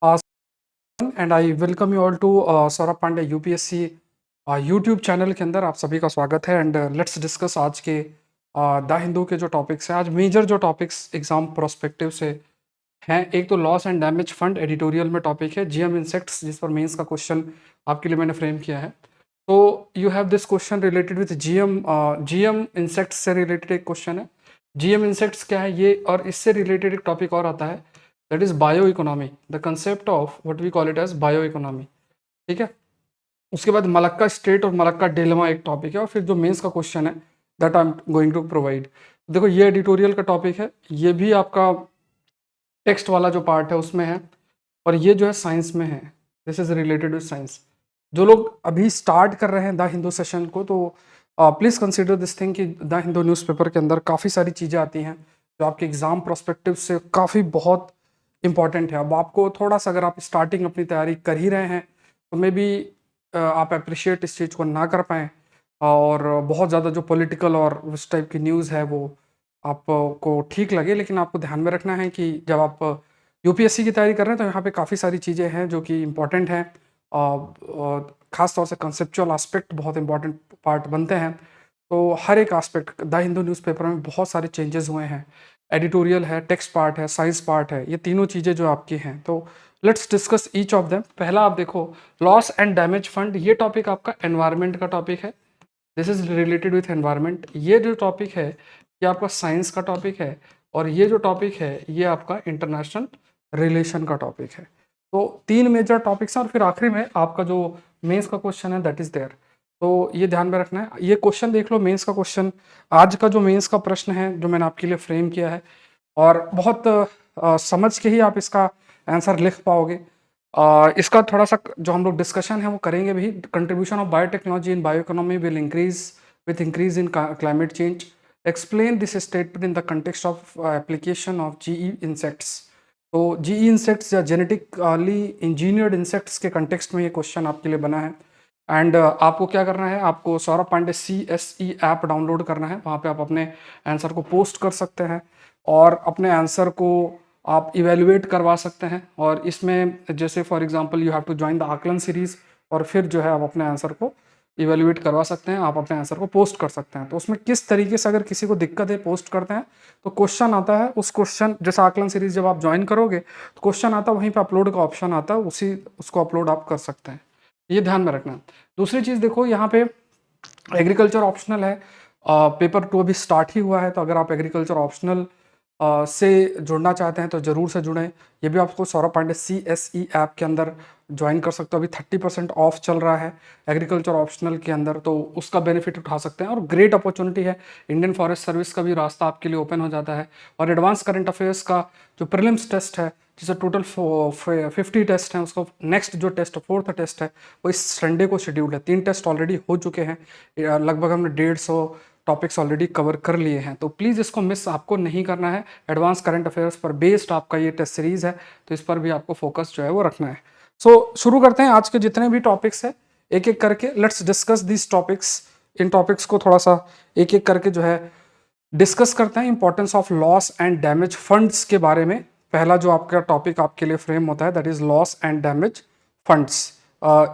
Uh, and I welcome you all to Saurabh Pandey UPSC YouTube channel के अंदर आप सभी का स्वागत है। एंड लेट्स डिस्कस आज के द हिंदू के जो टॉपिक्स हैं। आज मेजर जो टॉपिक्स एग्जाम प्रोस्पेक्टिव से हैं, एक तो loss and damage fund editorial में टॉपिक है, जीएम इंसेक्ट्स, जिस पर मेंस का क्वेश्चन आपके लिए मैंने फ्रेम किया है। तो you have this question related with GM insects से रिलेटेड एक क्वेश्चन है। जीएम इंसेक्ट्स क्या है ये, और इससे रिलेटेड एक टॉपिक और आता है, that is bio economy, the concept of what we call it as bio economy. ठीक है। उसके बाद मलक्का स्टेट और मलक्का डिलेमा एक टॉपिक है, और फिर जो मेंस का क्वेश्चन है that I am going to provide. देखो, ये एडिटोरियल का टॉपिक है, ये भी आपका टेक्स्ट वाला जो पार्ट है उसमें है, और ये जो है साइंस में है। This is related with science. जो लोग अभी स्टार्ट कर रहे हैं द हिंदू सेशन को, तो प्लीज़ कंसीडर दिस थिंग कि द हिंदू न्यूज़पेपर के अंदर काफ़ी सारी चीज़ें आती हैं जो आपके एग्ज़ाम प्रोस्पेक्टिव से काफ़ी बहुत इंपॉर्टेंट है। अब आपको थोड़ा सा, अगर आप स्टार्टिंग अपनी तैयारी कर ही रहे हैं, तो मे बी आप अप्रिशिएट इस चीज़ को ना कर पाएँ, और बहुत ज़्यादा जो पॉलिटिकल और उस टाइप की न्यूज़ है वो आपको ठीक लगे। लेकिन आपको ध्यान में रखना है कि जब आप यूपीएससी की तैयारी कर रहे हैं, तो यहाँ पे काफ़ी सारी चीज़ें हैं जो कि इम्पॉर्टेंट हैं। खास तौर से कंसेप्चुअल एस्पेक्ट बहुत इंपॉर्टेंट पार्ट बनते हैं। तो हर एक एस्पेक्ट द हिंदू न्यूज़पेपर में बहुत सारे चेंजेस हुए हैं। एडिटोरियल है, टेक्स्ट पार्ट है, साइंस पार्ट है, ये तीनों चीज़ें जो आपकी हैं। तो let's discuss each of them. पहला आप देखो, लॉस एंड डैमेज फंड, ये टॉपिक आपका एनवायरनमेंट का टॉपिक है। This is related with environment. ये जो टॉपिक है ये आपका साइंस का टॉपिक है, और ये जो टॉपिक है ये आपका इंटरनेशनल रिलेशन का टॉपिक है। तो तीन मेजर टॉपिक्स हैं, और फिर आखिरी में आपका जो मेंस का क्वेश्चन है दैट इज देयर। तो ये ध्यान में रखना है। ये क्वेश्चन देख लो, मेंस का क्वेश्चन। आज का जो मेंस का प्रश्न है जो मैंने आपके लिए फ्रेम किया है, और बहुत समझ के ही आप इसका आंसर लिख पाओगे। इसका थोड़ा सा जो हम लोग डिस्कशन है वो करेंगे भी। Contribution of biotechnology in bio economy will increase with increase in climate change. Explain this statement in the context of application of GE insects. तो जीई इंसेक्ट्स या जेनेटिकली इंजीनियर्ड इंसेक्ट्स के कंटेक्स्ट में ये question आपके लिए बना है। And आपको क्या करना है, आपको Saurabh Pandey CSE app download करना है। वहाँ पे आप अपने आंसर को पोस्ट कर सकते हैं, और अपने आंसर को आप इवेलुएट करवा सकते हैं। और इसमें जैसे for example you have to join the Aakalan series, और फिर जो है आप अपने आंसर को इवेलुएट करवा सकते हैं, आप अपने आंसर को पोस्ट कर सकते हैं। तो उसमें किस तरीके से, अगर किसी को दिक्कत है पोस्ट करते हैं, तो क्वेश्चन आता है, उस क्वेश्चन जैसे आकलन सीरीज जब आप ज्वाइन करोगे तो क्वेश्चन आता है, वहीं पे अपलोड का ऑप्शन आता है, उसको अपलोड आप कर सकते हैं। ये ध्यान में रखना। दूसरी चीज़ देखो, यहाँ पे एग्रीकल्चर ऑप्शनल है। पेपर 2 अभी स्टार्ट ही हुआ है, तो अगर आप एग्रीकल्चर ऑप्शनल से जुड़ना चाहते हैं तो ज़रूर से जुड़ें। ये भी आपको सौरभ पांडे CSE ऐप के अंदर ज्वाइन कर सकते हो। अभी 30% ऑफ चल रहा है एग्रीकल्चर ऑप्शनल के अंदर, तो उसका बेनिफिट उठा सकते हैं, और ग्रेट अपॉर्चुनिटी है। इंडियन फॉरेस्ट सर्विस का भी रास्ता आपके लिए ओपन हो जाता है। और एडवांस करंट अफेयर्स का जो प्रीलिम्स टेस्ट है, जिसे टोटल 50 टेस्ट हैं, उसको नेक्स्ट जो टेस्ट, फोर्थ टेस्ट है, वो इस संडे को शेड्यूल्ड है। 3 टेस्ट ऑलरेडी हो चुके हैं। लगभग हमने 150 टॉपिक्स ऑलरेडी कवर कर लिए हैं। तो प्लीज़ इसको मिस आपको नहीं करना है। एडवांस करंट अफेयर्स पर बेस्ड आपका ये टेस्ट सीरीज है, तो इस पर भी आपको फोकस जो है वो रखना है। सो शुरू करते हैं आज के जितने भी टॉपिक्स हैं, एक एक करके let's discuss this topics. In topics को थोड़ा सा एक एक करके जो है डिस्कस करते हैं। Importance of loss and damage funds के बारे में पहला जो आपका टॉपिक आपके लिए फ्रेम होता है that is loss and damage funds.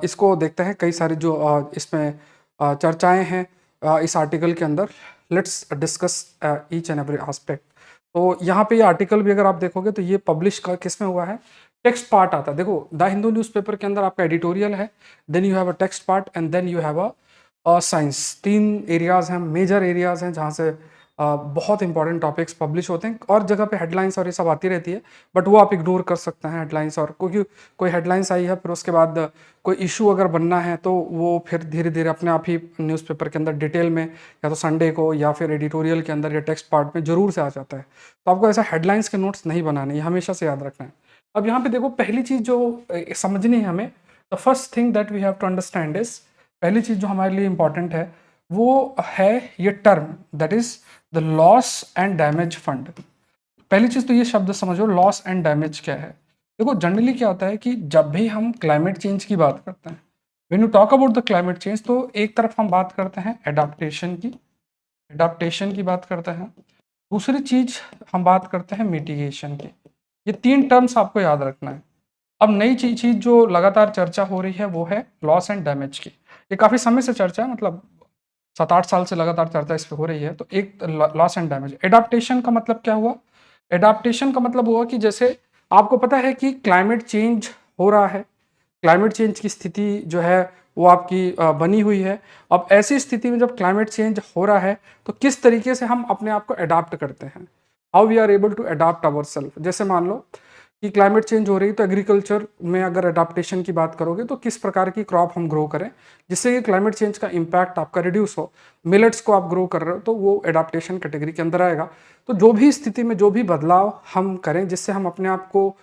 इसको देखते हैं। कई सारी जो इसमें चर्चाएं हैं इस आर्टिकल के अंदर। Let's discuss each and every aspect. तो यहाँ पे ये आर्टिकल भी अगर आप देखोगे तो ये पब्लिश किस में हुआ है, टेक्स्ट पार्ट आता है। देखो, द हिंदू न्यूज़पेपर के अंदर आपका एडिटोरियल है, then you have a text part, and then you have a science. 3 areas हैं, मेजर एरियाज हैं, जहाँ से बहुत इंपॉर्टेंट टॉपिक्स पब्लिश होते हैं। और जगह पे हेडलाइंस और ये सब आती रहती है, बट वो आप इग्नोर कर सकते हैं हेडलाइंस। और क्योंकि कोई हेडलाइंस आई है, फिर उसके बाद कोई इशू अगर बनना है, तो वो फिर धीरे धीरे अपने आप ही न्यूज़पेपर के अंदर डिटेल में, या तो संडे को या फिर एडिटोरियल के अंदर या टेक्स्ट पार्ट में जरूर से आ जाता है। तो आपको ऐसा हेडलाइंस के नोट्स नहीं बनाने, ये हमेशा से याद रखना है। अब यहाँ पे देखो, पहली चीज़ जो समझनी है हमें, the first thing that we have to understand is, पहली चीज़ जो हमारे लिए इंपॉर्टेंट है वो है ये term, that is the loss and damage fund. पहली चीज तो ये शब्द समझो, लॉस एंड डैमेज क्या है। देखो, जनरली क्या होता है कि जब भी हम क्लाइमेट चेंज की बात करते हैं, when you talk about the climate change, तो एक तरफ हम बात करते हैं एडाप्टेशन की बात करते हैं। दूसरी चीज हम बात करते हैं मिटिगेशन की। ये 3 टर्म्स आपको याद रखना है। अब नई चीज़ जो लगातार चर्चा हो रही है वो है लॉस एंड डैमेज की। ये काफ़ी समय से चर्चा है, मतलब 7-8 साल से लगातार चर्चा इस पे हो रही है। तो एक लॉस एंड डैमेज, एडाप्टेशन का मतलब क्या हुआ? एडाप्टेशन का मतलब हुआ कि जैसे आपको पता है कि क्लाइमेट चेंज हो रहा है, क्लाइमेट चेंज की स्थिति जो है वो आपकी बनी हुई है। अब ऐसी स्थिति में जब क्लाइमेट चेंज हो रहा है तो किस तरीके से हम अपने आप को अडाप्ट करते हैं, how we are able to adapt our self. जैसे मान लो कि क्लाइमेट चेंज हो रही है तो एग्रीकल्चर में अगर अडाप्टेशन की बात करोगे तो किस प्रकार की क्रॉप हम ग्रो करें जिससे कि क्लाइमेट चेंज का इम्पैक्ट आपका रिड्यूस हो। मिलेट्स को आप ग्रो कर रहे हो तो वो एडाप्टेशन कैटेगरी के अंदर आएगा। तो जो भी स्थिति में जो भी बदलाव हम करें जिससे हम अपने आप को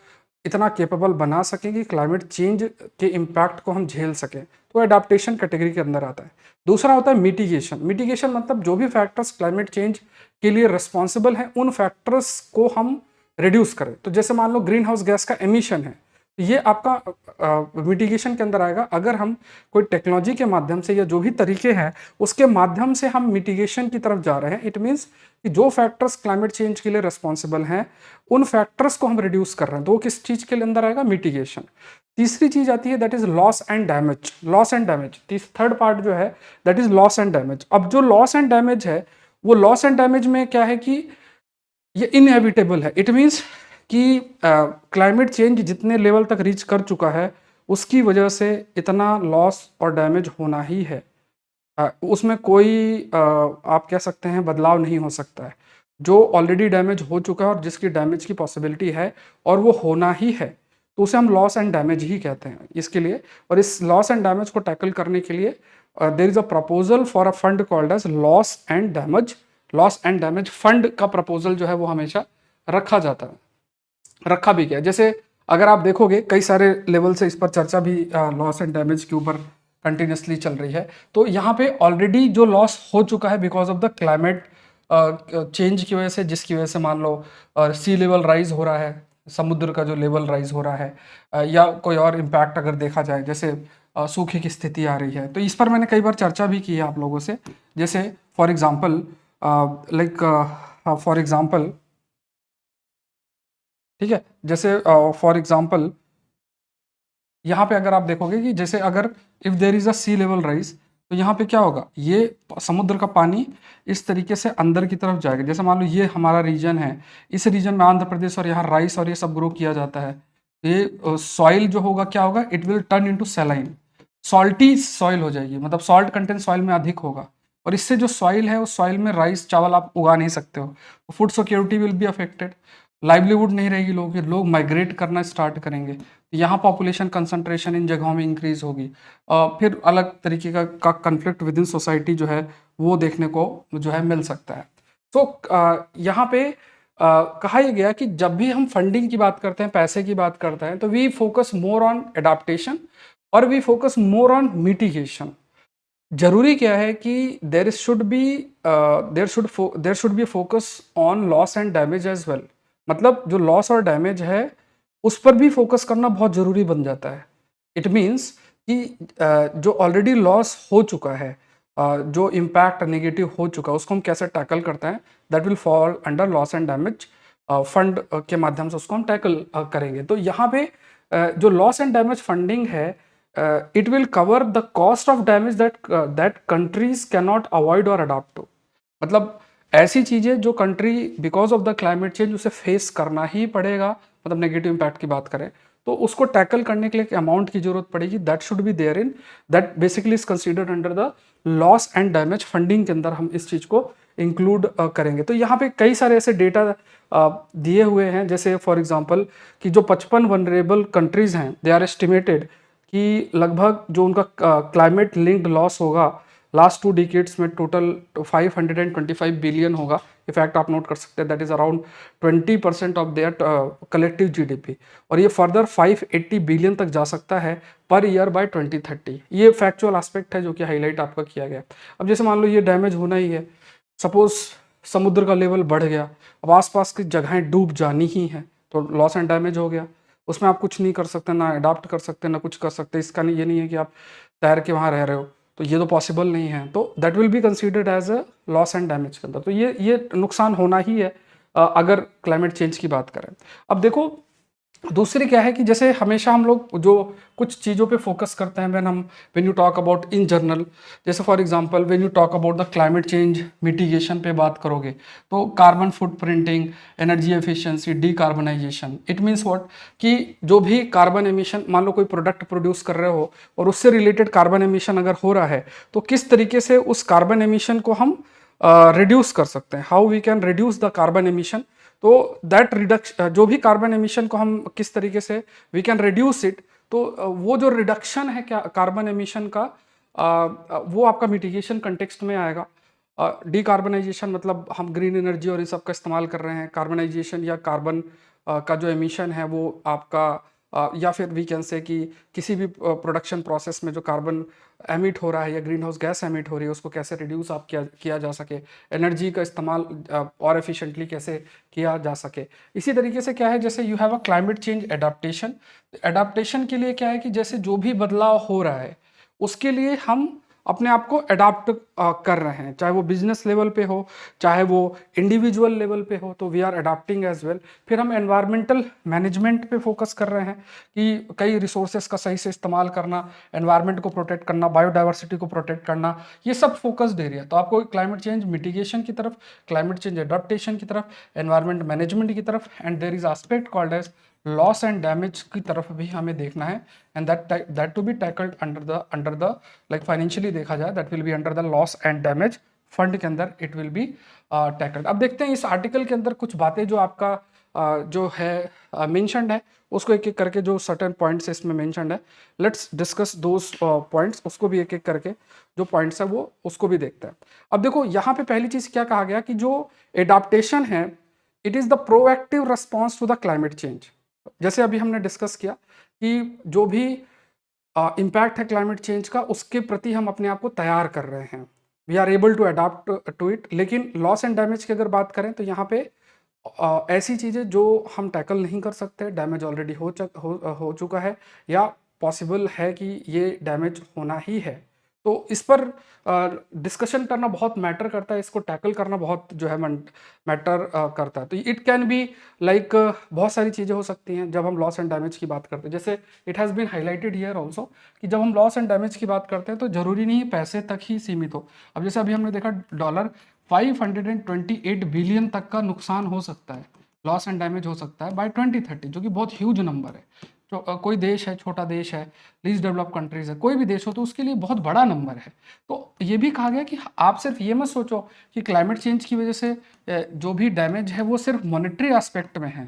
इतना केपेबल बना सकें कि क्लाइमेट चेंज के इम्पैक्ट को हम झेल सकें, तो एडाप्टेशन कैटेगरी के अंदर आता है। दूसरा होता है मिटिगेशन। मिटिगेशन मतलब जो भी फैक्टर्स क्लाइमेट चेंज के लिए रिस्पॉन्सिबल हैं उन फैक्टर्स को हम रिड्यूस करें। तो जैसे मान लो ग्रीन हाउस गैस का एमिशन है, ये आपका मिटिगेशन के अंदर आएगा। अगर हम कोई टेक्नोलॉजी के माध्यम से या जो भी तरीके हैं उसके माध्यम से हम मिटिगेशन की तरफ जा रहे हैं, इट मीन्स कि जो फैक्टर्स क्लाइमेट चेंज के लिए रिस्पॉन्सिबल हैं उन फैक्टर्स को हम रिड्यूस कर रहे हैं, तो वो किस चीज के अंदर आएगा? मिटिगेशन। तीसरी चीज आती है that is loss and damage. Loss and damage third part जो है that is loss and damage. अब जो लॉस एंड डैमेज है वो लॉस एंड डैमेज में क्या है कि ये इनएविटेबल है। इट मीन्स कि क्लाइमेट चेंज जितने लेवल तक रीच कर चुका है उसकी वजह से इतना लॉस और डैमेज होना ही है। उसमें कोई आप कह सकते हैं बदलाव नहीं हो सकता है। जो ऑलरेडी डैमेज हो चुका है और जिसकी डैमेज की पॉसिबिलिटी है और वो होना ही है, तो उसे हम लॉस एंड डैमेज ही कहते हैं इसके लिए। और इस लॉस एंड डैमेज को टैकल करने के लिए there is a proposal for a fund called as loss and damage. Loss and damage fund का प्रपोजल जो है वो हमेशा रखा जाता है, रखा भी गया। जैसे अगर आप देखोगे कई सारे लेवल से इस पर चर्चा भी लॉस एंड डैमेज के ऊपर कंटिन्यूसली चल रही है। तो यहाँ पे ऑलरेडी जो लॉस हो चुका है because of the climate change की वजह से, जिसकी वजह से मान लो सी लेवल राइज हो रहा है, समुद्र का जो लेवल राइज हो रहा है, या कोई और इम्पैक्ट अगर देखा जाए जैसे सूखे की स्थिति आ रही है, तो इस पर मैंने कई बार चर्चा भी की है आप लोगों से। जैसे for example like for example ठीक है, जैसे फॉर एग्जाम्पल यहाँ पे अगर आप देखोगे कि जैसे अगर if there is a sea level rise, तो यहाँ पे क्या होगा, ये समुद्र का पानी इस तरीके से अंदर की तरफ जाएगा। जैसे मान लो ये हमारा रीजन है, इस रीजन में आंध्र प्रदेश और यहाँ राइस और ये सब ग्रो किया जाता है। ये सॉइल जो होगा क्या होगा, it will turn into saline, salty soil हो जाएगी, मतलब सॉल्ट कंटेंट सॉइल में अधिक होगा। और इससे जो सॉइल है उस सॉइल में राइस चावल आप उगा नहीं सकते हो, food security will be affected, livelihood नहीं रहेगी लोगों की, लोग माइग्रेट करना स्टार्ट करेंगे, यहाँ पॉपुलेशन कंसंट्रेशन इन जगहों में इंक्रीज होगी। फिर अलग तरीके का कन्फ्लिक्ट विद इन सोसाइटी जो है वो देखने को जो है मिल सकता है। तो यहाँ पे कहा यह गया कि जब भी हम फंडिंग की बात करते हैं, पैसे की बात करते हैं, तो we focus more on adaptation और we focus more on mitigation. जरूरी क्या है कि there should be focus on loss and damage as well. मतलब जो लॉस और डैमेज है उस पर भी फोकस करना बहुत जरूरी बन जाता है। इट मीन्स कि जो ऑलरेडी लॉस हो चुका है, जो इम्पैक्ट नेगेटिव हो चुका है, उसको हम कैसे टैकल करते हैं, that will fall under loss and damage fund के माध्यम से उसको हम टैकल करेंगे। तो यहाँ पे जो लॉस एंड डैमेज फंडिंग है, it will cover the cost of damage that countries cannot avoid or adapt to। मतलब ऐसी चीजें जो country because of the climate change उसे फेस करना ही पड़ेगा, मतलब नेगेटिव इम्पैक्ट की बात करें तो उसको टैकल करने के लिए एक अमाउंट की जरूरत पड़ेगी, that should be there in, that basically is considered under the loss and damage funding के अंदर हम इस चीज को इंक्लूड करेंगे। तो यहाँ पे कई सारे ऐसे डेटा दिए हुए हैं, जैसे फॉर एग्जांपल कि जो 55 वनरेबल कंट्रीज हैं, दे आर एस्टिमेटेड कि लगभग जो उनका क्लाइमेट लिंक्ड लॉस होगा लास्ट 2 डिकेड्स में टोटल 525 बिलियन होगा। इफैक्ट आप नोट कर सकते हैं, that is around 20% of their collective GDP, और ये फर्दर 580 बिलियन तक जा सकता है पर ईयर बाय 2030। ये फैक्चुअल एस्पेक्ट है जो कि हाईलाइट आपका किया गया। अब जैसे मान लो ये डैमेज होना ही है, सपोज समुद्र का लेवल बढ़ गया, अब आसपास की जगहें डूब जानी ही हैं, तो लॉस एंड डैमेज हो गया। उसमें आप कुछ नहीं कर सकते, ना अडाप्ट कर सकते, ना कुछ कर सकते। इसका नहीं, ये नहीं है कि आप तैर के वहाँ रह रहे हो, तो ये तो पॉसिबल नहीं है। तो that will be considered as a loss and damage के अंदर। तो ये नुकसान होना ही है अगर क्लाइमेट चेंज की बात करें। अब देखो दूसरी क्या है कि जैसे हमेशा हम लोग जो कुछ चीज़ों पे फोकस करते हैं when you talk about in general, जैसे for example when you talk about the climate change mitigation पे बात करोगे तो carbon foot printing, energy efficiency, decarbonization, it means what कि जो भी कार्बन एमिशन, मान लो कोई प्रोडक्ट प्रोड्यूस कर रहे हो और उससे रिलेटेड कार्बन एमिशन अगर हो रहा है तो किस तरीके से उस कार्बन एमिशन को हम रिड्यूस कर सकते हैं, how we can reduce the carbon emission. तो दैट रिडक्शन, जो भी कार्बन एमिशन को हम किस तरीके से वी कैन रिड्यूस इट, तो वो जो रिडक्शन है क्या कार्बन एमिशन का, वो आपका मिटिगेशन कंटेक्स्ट में आएगा। डीकार्बनाइजेशन मतलब हम ग्रीन एनर्जी और इस सब का इस्तेमाल कर रहे हैं, कार्बनाइजेशन या कार्बन का जो एमिशन है वो आपका या फिर वी कैन से कि किसी भी प्रोडक्शन प्रोसेस में जो कार्बन एमिट हो रहा है या ग्रीन हाउस गैस एमिट हो रही है उसको कैसे रिड्यूस आप किया जा सके, एनर्जी का इस्तेमाल और एफिशिएंटली कैसे किया जा सके। इसी तरीके से क्या है, जैसे you have a climate change adaptation. Adaptation के लिए क्या है कि जैसे जो भी बदलाव हो रहा है उसके लिए हम अपने आप को अडाप्ट कर रहे हैं, चाहे वो बिजनेस लेवल पे हो, चाहे वो इंडिविजुअल लेवल पे हो, तो we are adapting as well. फिर हम एनवायरमेंटल मैनेजमेंट पे फोकस कर रहे हैं कि कई रिसोर्सेस का सही से इस्तेमाल करना, एनवायरमेंट को प्रोटेक्ट करना, बायोडाइवर्सिटी को प्रोटेक्ट करना, ये सब फोकस्ड एरिया। तो आपको क्लाइमेट चेंज मिटिगेशन की तरफ, क्लाइमेट चेंज अडाप्टेशन की तरफ, एनवायरमेंट मैनेजमेंट की तरफ, and there is aspect called as loss and damage की तरफ भी हमें देखना है। And that to be tackled under the like financially देखा जाए that will be under the loss and damage fund के अंदर इट विल बी टैकल्ड। अब देखते हैं इस आर्टिकल के अंदर कुछ बातें जो आपका जो है मेंशन्ड है, उसको एक एक करके जो सर्टेन पॉइंट्स इसमें मेंशन्ड है, लेट्स डिस्कस दोज पॉइंट्स, उसको भी एक एक करके जो पॉइंट्स है वो उसको भी देखते हैं। अब देखो यहाँ पे पहली चीज क्या कहा गया कि जो एडाप्टेशन है it is the proactive response to the climate change. जैसे अभी हमने डिस्कस किया कि जो भी इम्पैक्ट है क्लाइमेट चेंज का उसके प्रति हम अपने आप को तैयार कर रहे हैं, we are able to adapt to it. लेकिन लॉस एंड डैमेज की अगर बात करें तो यहाँ पे ऐसी चीज़ें जो हम टैकल नहीं कर सकते, डैमेज ऑलरेडी हो चुका है या पॉसिबल है कि ये डैमेज होना ही है, तो इस पर डिस्कशन करना बहुत मैटर करता है, इसको टैकल करना बहुत जो है मैटर करता है। तो इट कैन बी लाइक बहुत सारी चीज़ें हो सकती हैं जब हम लॉस एंड डैमेज की बात करते हैं। जैसे it has been highlighted here also कि जब हम लॉस एंड डैमेज की बात करते हैं तो ज़रूरी नहीं पैसे तक ही सीमित हो। अब जैसे अभी हमने देखा डॉलर 528 बिलियन तक का नुकसान हो सकता है, लॉस एंड डैमेज हो सकता है बाय 2030, जो कि बहुत ह्यूज नंबर है। तो कोई देश है, छोटा देश है, लीस्ट डेवलप कंट्रीज है, कोई भी देश हो तो उसके लिए बहुत बड़ा नंबर है। तो ये भी कहा गया कि आप सिर्फ ये मत सोचो कि क्लाइमेट चेंज की वजह से जो भी डैमेज है वो सिर्फ मॉनेटरी एस्पेक्ट में है,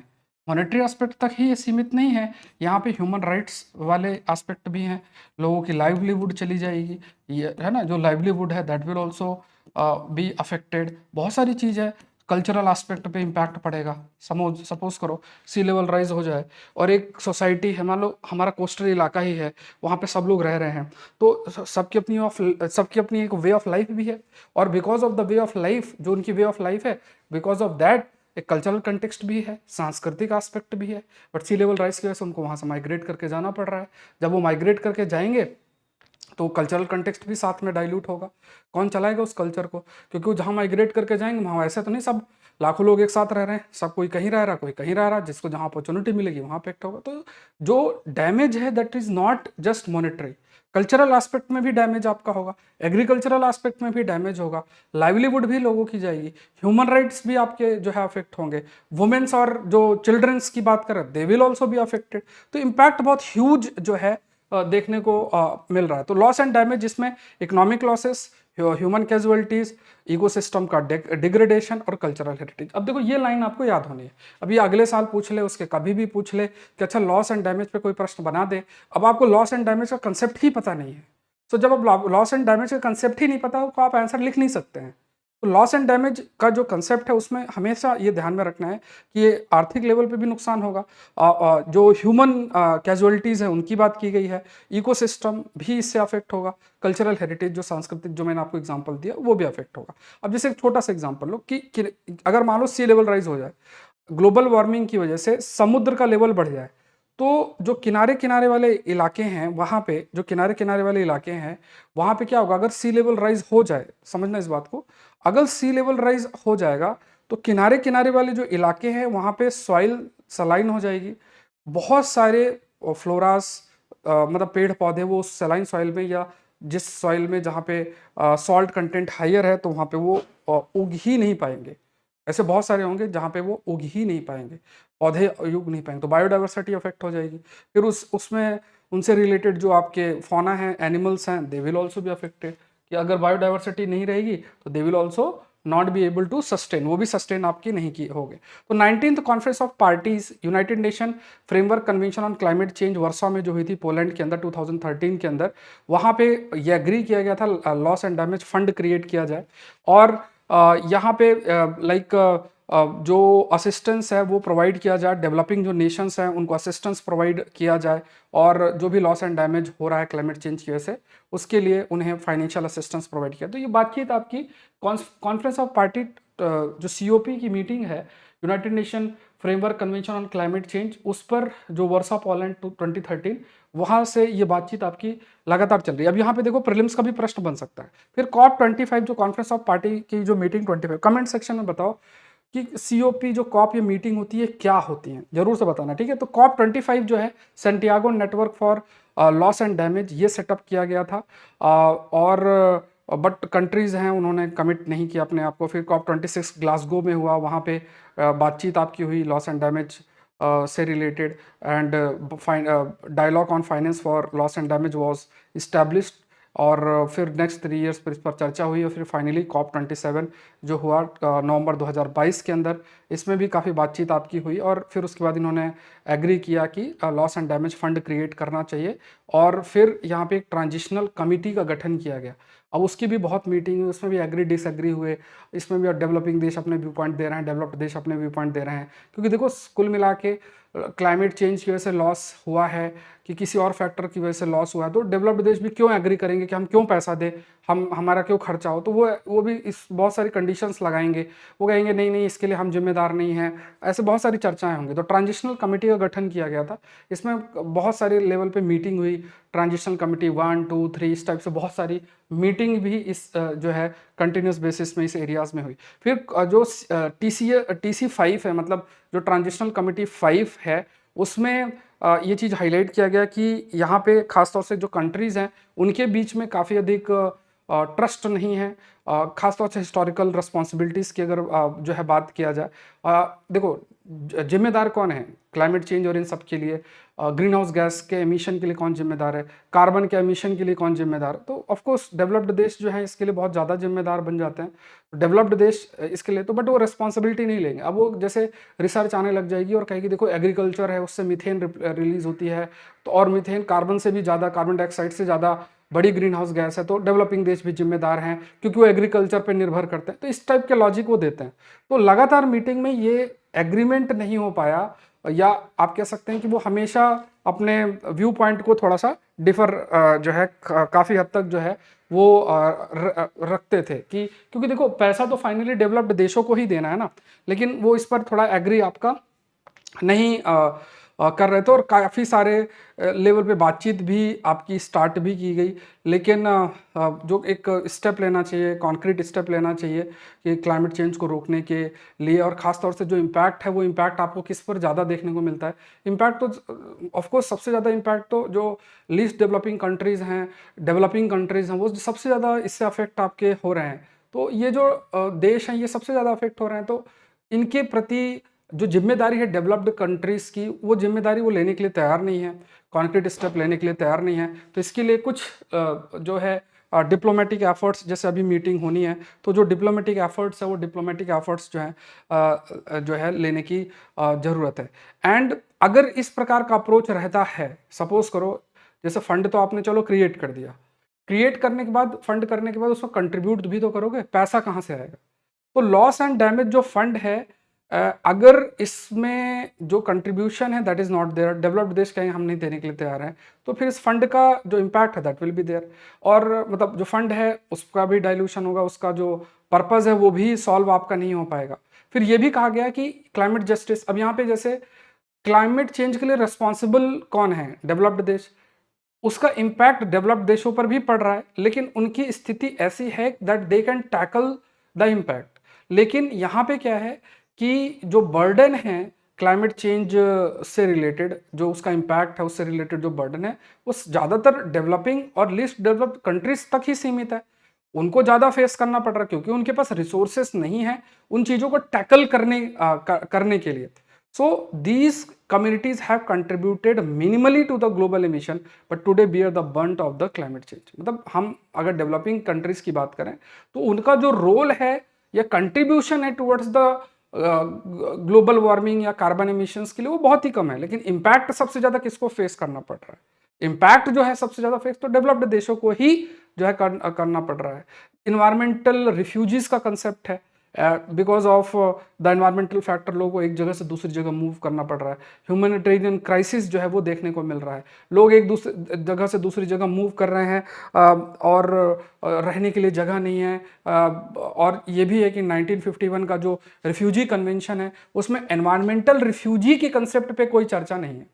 मॉनेटरी एस्पेक्ट तक ही ये सीमित नहीं है, यहाँ पे ह्यूमन राइट्स वाले एस्पेक्ट भी हैं, लोगों की लाइवलीहुड चली जाएगी, ये है ना, जो लाइवलीहुड है that will also be affected. बहुत सारी चीज़ है, कल्चरल एस्पेक्ट पे इम्पैक्ट पड़ेगा। सपोज करो सी लेवल राइज हो जाए और एक सोसाइटी है, मान लो हमारा कोस्टल इलाका ही है, वहाँ पे सब लोग रह रहे हैं, तो सबकी अपनी एक वे ऑफ लाइफ भी है, और because of the way of life, जो उनकी वे ऑफ लाइफ है, बिकॉज ऑफ दैट एक कल्चरल कंटेक्स्ट भी है, सांस्कृतिक एस्पेक्ट भी है। बट सी लेवल राइज की वजह से उनको वहाँ से माइग्रेट करके जाना पड़ रहा है। जब वो माइग्रेट करके जाएंगे तो कल्चरल कंटेक्स्ट भी साथ में डाइल्यूट होगा। कौन चलाएगा उस कल्चर को, क्योंकि वो जहाँ माइग्रेट करके जाएंगे वहाँ ऐसे तो नहीं सब लाखों लोग एक साथ रह रहे हैं, सब कोई कहीं रह रहा, कोई कहीं रह रहा, जिसको जहाँ अपॉर्चुनिटी मिलेगी वहाँ इफेक्ट होगा। तो जो डैमेज है that is not just monetary, cultural aspect में भी डैमेज आपका होगा, एग्रीकल्चरल एस्पेक्ट में भी डैमेज होगा, लाइवलीहुड भी लोगों की जाएगी, ह्यूमन राइट्स भी आपके जो है अफेक्ट होंगे, वुमेन्स और जो चिल्ड्रंस की बात करें दे विल ऑल्सो बी अफेक्टेड। तो इम्पैक्ट बहुत ह्यूज जो है देखने को मिल रहा है। तो लॉस एंड डैमेज जिसमें economic losses, human casualties, ecosystem का डिग्रेडेशन और कल्चरल हेरिटेज। अब देखो ये लाइन आपको याद होनी है, अभी अगले साल पूछ ले, उसके कभी भी पूछ ले कि अच्छा लॉस एंड डैमेज पे कोई प्रश्न बना दे, अब आपको लॉस एंड डैमेज का कंसेप्ट ही पता नहीं है, तो जब अब लॉस एंड डैमेज का कंसेप्ट ही नहीं पता हो तो आप आंसर लिख नहीं सकते हैं। तो लॉस एंड डैमेज का जो कंसेप्ट है उसमें हमेशा ये ध्यान में रखना है कि ये आर्थिक लेवल पे भी नुकसान होगा, जो ह्यूमन कैजुअलिटीज़ है उनकी बात की गई है, इकोसिस्टम भी इससे अफेक्ट होगा, कल्चरल हेरिटेज जो सांस्कृतिक जो मैंने आपको एग्जांपल दिया वो भी अफेक्ट होगा। अब जैसे एक छोटा सा एग्जांपल लो कि अगर मान लो सी लेवल राइज हो जाए, ग्लोबल वार्मिंग की वजह से समुद्र का लेवल बढ़ जाए, तो जो किनारे किनारे वाले इलाके हैं वहाँ पे, जो किनारे किनारे वाले इलाके हैं वहाँ पे क्या होगा, अगर सी लेवल राइज हो जाए, समझना इस बात को, अगर सी लेवल राइज हो जाएगा तो किनारे किनारे वाले जो इलाके हैं वहाँ पे सॉइल सलाइन हो जाएगी, बहुत सारे फ्लोरास मतलब पेड़ पौधे वो सलाइन सॉइल में या जिस सॉइल में जहाँ पे सॉल्ट कंटेंट हायर है तो वहाँ पे वो उग ही नहीं पाएंगे। ऐसे बहुत सारे होंगे जहाँ पे वो उग ही नहीं पाएंगे, पौधे उग नहीं पाएंगे, तो बायोडाइवर्सिटी अफेक्ट हो जाएगी। फिर उसमें उनसे रिलेटेड जो आपके फौना है, एनिमल्स हैं, they will also be affected. कि अगर बायोडाइवर्सिटी नहीं रहेगी तो they will also not be able to sustain, वो भी सस्टेन आपकी नहीं की होगी। तो 19th conference of parties united nation framework convention on climate change Warsaw में जो हुई थी पोलैंड के अंदर 2013 के अंदर, वहाँ पे ये एग्री किया गया था loss and damage fund create किया जाए। और यहाँ पे लाइक जो असिस्टेंस है वो प्रोवाइड किया जाए, डेवलपिंग जो नेशंस हैं उनको असिस्टेंस प्रोवाइड किया जाए, और जो भी लॉस एंड डैमेज हो रहा है क्लाइमेट चेंज की वजह से उसके लिए उन्हें फाइनेंशियल असिस्टेंस प्रोवाइड किया। तो ये बातचीत आपकी कॉन्फ्रेंस ऑफ पार्टी जो COP की मीटिंग है, United nation framework convention on climate change, उस पर जो वर्सा पोलैंड 2013, वहां से ये बातचीत आपकी लगातार चल रही है। अब यहाँ पे देखो प्रीलिम्स का भी प्रश्न बन सकता है। फिर COP25 जो कॉन्फ्रेंस ऑफ पार्टी की जो मीटिंग 25, कमेंट सेक्शन में बताओ कि COP जो कॉप ये मीटिंग होती है क्या होती है, जरूर से बताना, ठीक है। तो COP25 जो है Santiago network for loss and damage, ये सेटअप किया गया था। और बट कंट्रीज हैं उन्होंने कमिट नहीं किया अपने आप को। फिर COP26 ग्लासगो में हुआ, वहाँ पे बातचीत आपकी हुई लॉस एंड डैमेज से related, and dialogue on finance for loss and damage was established. और फिर नेक्स्ट 3 इयर्स पर इस पर चर्चा हुई, और फिर फाइनली COP27 जो हुआ नवंबर 2022 के अंदर, इसमें भी काफ़ी बातचीत आपकी हुई। और फिर उसके बाद इन्होंने एग्री किया कि loss and damage fund create करना चाहिए। और फिर यहाँ पे एक ट्रांजिशनल कमिटी का गठन किया गया। अब उसकी भी बहुत मीटिंग हुई, उसमें भी एग्री डिसएग्री हुए। इसमें भी डेवलपिंग देश अपने व्यू पॉइंट दे रहे हैं, डेवलप्ड देश अपने व्यू पॉइंट दे रहे हैं। क्योंकि देखो कुल मिला के क्लाइमेट चेंज की वजह से लॉस हुआ है कि किसी और फैक्टर की वजह से लॉस हुआ है, तो डेवलप्ड देश भी क्यों एग्री करेंगे कि हम क्यों पैसा दें, हम हमारा क्यों खर्चा हो। तो वो भी इस बहुत सारी कंडीशंस लगाएंगे, वो कहेंगे नहीं नहीं इसके लिए हम जिम्मेदार नहीं हैं। ऐसे बहुत सारी चर्चाएं होंगी। तो ट्रांजिशनल कमेटी का गठन किया गया था। इसमें बहुत सारे लेवल पे मीटिंग हुई, ट्रांजिशनल कमेटी 1 2 3 इस टाइप से बहुत सारी मीटिंग भी इस जो है कंटिन्यूस बेसिस में इस एरियाज में हुई। फिर जो TC5 है, मतलब जो ट्रांजिशनल कमेटी 5 है, उसमें ये चीज़ हाईलाइट किया गया कि यहाँ पे खासतौर से जो कंट्रीज़ हैं उनके बीच में काफ़ी अधिक ट्रस्ट नहीं है। खासतौर से हिस्टोरिकल रिस्पॉन्सिबिलिटीज़ की अगर जो है बात किया जाए, देखो जिम्मेदार कौन है क्लाइमेट चेंज और इन सब के लिए, ग्रीन हाउस गैस के एमिशन के लिए कौन जिम्मेदार है, कार्बन के एमिशन के लिए कौन जिम्मेदार है। तो ऑफकोर्स डेवलप्ड देश जो है इसके लिए बहुत ज़्यादा जिम्मेदार बन जाते हैं, डेवलप्ड देश इसके लिए। तो बट वो रिस्पॉन्सिबिलिटी नहीं लेंगे। अब वो जैसे रिसर्च आने लग जाएगी और कहेगी देखो एग्रीकल्चर है उससे मीथेन रिलीज होती है, तो और मीथेन कार्बन से भी ज़्यादा, कार्बन डाइऑक्साइड से ज़्यादा बड़ी ग्रीन हाउस गैस है, तो डेवलपिंग देश भी जिम्मेदार हैं क्योंकि वो एग्रीकल्चर पर निर्भर करते हैं। तो इस टाइप के लॉजिक वो देते हैं। तो लगातार मीटिंग में ये एग्रीमेंट नहीं हो पाया, या आप कह सकते हैं कि वो हमेशा अपने व्यू पॉइंट को थोड़ा सा डिफर जो है काफ़ी हद तक जो है वो रखते थे। कि क्योंकि देखो पैसा तो फाइनली डेवलप्ड देशों को ही देना है ना, लेकिन वो इस पर थोड़ा एग्री आपका नहीं कर रहे थे। और काफ़ी सारे लेवल पे बातचीत भी आपकी स्टार्ट भी की गई, लेकिन जो एक स्टेप लेना चाहिए, कॉन्क्रीट स्टेप लेना चाहिए कि क्लाइमेट चेंज को रोकने के लिए, और ख़ास तौर से जो इम्पैक्ट है वो इम्पैक्ट आपको किस पर ज़्यादा देखने को मिलता है। इम्पैक्ट तो ऑफकोर्स सबसे ज़्यादा इम्पैक्ट तो जो लीस्ट डेवलपिंग कंट्रीज़ हैं, डेवलपिंग कंट्रीज़ हैं, वो सबसे ज़्यादा इससे अफेक्ट आपके हो रहे हैं। तो ये जो देश हैं ये सबसे ज़्यादा अफेक्ट हो रहे हैं। तो इनके प्रति जो जिम्मेदारी है डेवलप्ड कंट्रीज की, वो जिम्मेदारी वो लेने के लिए तैयार नहीं है, कॉन्क्रीट स्टेप लेने के लिए तैयार नहीं है। तो इसके लिए कुछ जो है डिप्लोमेटिक एफर्ट्स, जैसे अभी मीटिंग होनी है, तो जो डिप्लोमेटिक एफर्ट्स है वो डिप्लोमेटिक एफर्ट्स जो है लेने की ज़रूरत है। एंड अगर इस प्रकार का अप्रोच रहता है, सपोज करो जैसे फंड तो आपने चलो क्रिएट कर दिया, क्रिएट करने के बाद, फंड करने के बाद उसको कंट्रीब्यूट भी तो करोगे, पैसा कहाँ से आएगा। तो लॉस एंड डैमेज जो फंड है, अगर इसमें जो कंट्रीब्यूशन है that is not there, developed देश कहेंगे हम नहीं देने के लिए तैयार हैं, तो फिर इस फंड का जो इम्पैक्ट है दैट विल बी देयर। और मतलब जो फंड है उसका भी डाइल्यूशन होगा, उसका जो पर्पज है वो भी सॉल्व आपका नहीं हो पाएगा। फिर ये भी कहा गया कि क्लाइमेट जस्टिस, अब यहाँ पे जैसे क्लाइमेट चेंज के लिए रिस्पॉन्सिबल कौन है, डेवलप्ड देश, उसका इम्पैक्ट डेवलप्ड देशों पर भी पड़ रहा है, लेकिन उनकी स्थिति ऐसी है that they can tackle the impact. लेकिन यहाँ पे क्या है कि जो बर्डन है क्लाइमेट चेंज से रिलेटेड जो उसका इम्पैक्ट है, उससे रिलेटेड जो बर्डन है, वो ज़्यादातर डेवलपिंग और लीस्ट डेवलप्ड कंट्रीज तक ही सीमित है। उनको ज़्यादा फेस करना पड़ रहा है क्योंकि उनके पास रिसोर्सेस नहीं है उन चीज़ों को टैकल करने के लिए। So these communities have contributed minimally to the global emission but today bear the brunt of the climate change। मतलब हम अगर डेवलपिंग कंट्रीज की बात करें तो उनका जो रोल है या कंट्रीब्यूशन है टुवर्ड्स द ग्लोबल वार्मिंग या कार्बन एमिशंस के लिए वो बहुत ही कम है, लेकिन इम्पैक्ट सबसे ज्यादा किसको फेस करना पड़ रहा है? इम्पैक्ट जो है सबसे ज्यादा फेस तो डेवलप्ड देशों को ही जो है करना पड़ रहा है। इन्वायरमेंटल रिफ्यूजीज का कंसेप्ट है, because of the environmental factor लोगों को एक जगह से दूसरी जगह मूव करना पड़ रहा है। ह्यूमैनिटेरियन क्राइसिस जो है वो देखने को मिल रहा है, लोग एक दूसरे जगह से दूसरी जगह मूव कर रहे हैं और रहने के लिए जगह नहीं है। और ये भी है कि 1951 का जो रिफ्यूजी कन्वेंशन है उसमें एनवायरमेंटल रिफ्यूजी के कंसेप्ट पे कोई चर्चा नहीं है।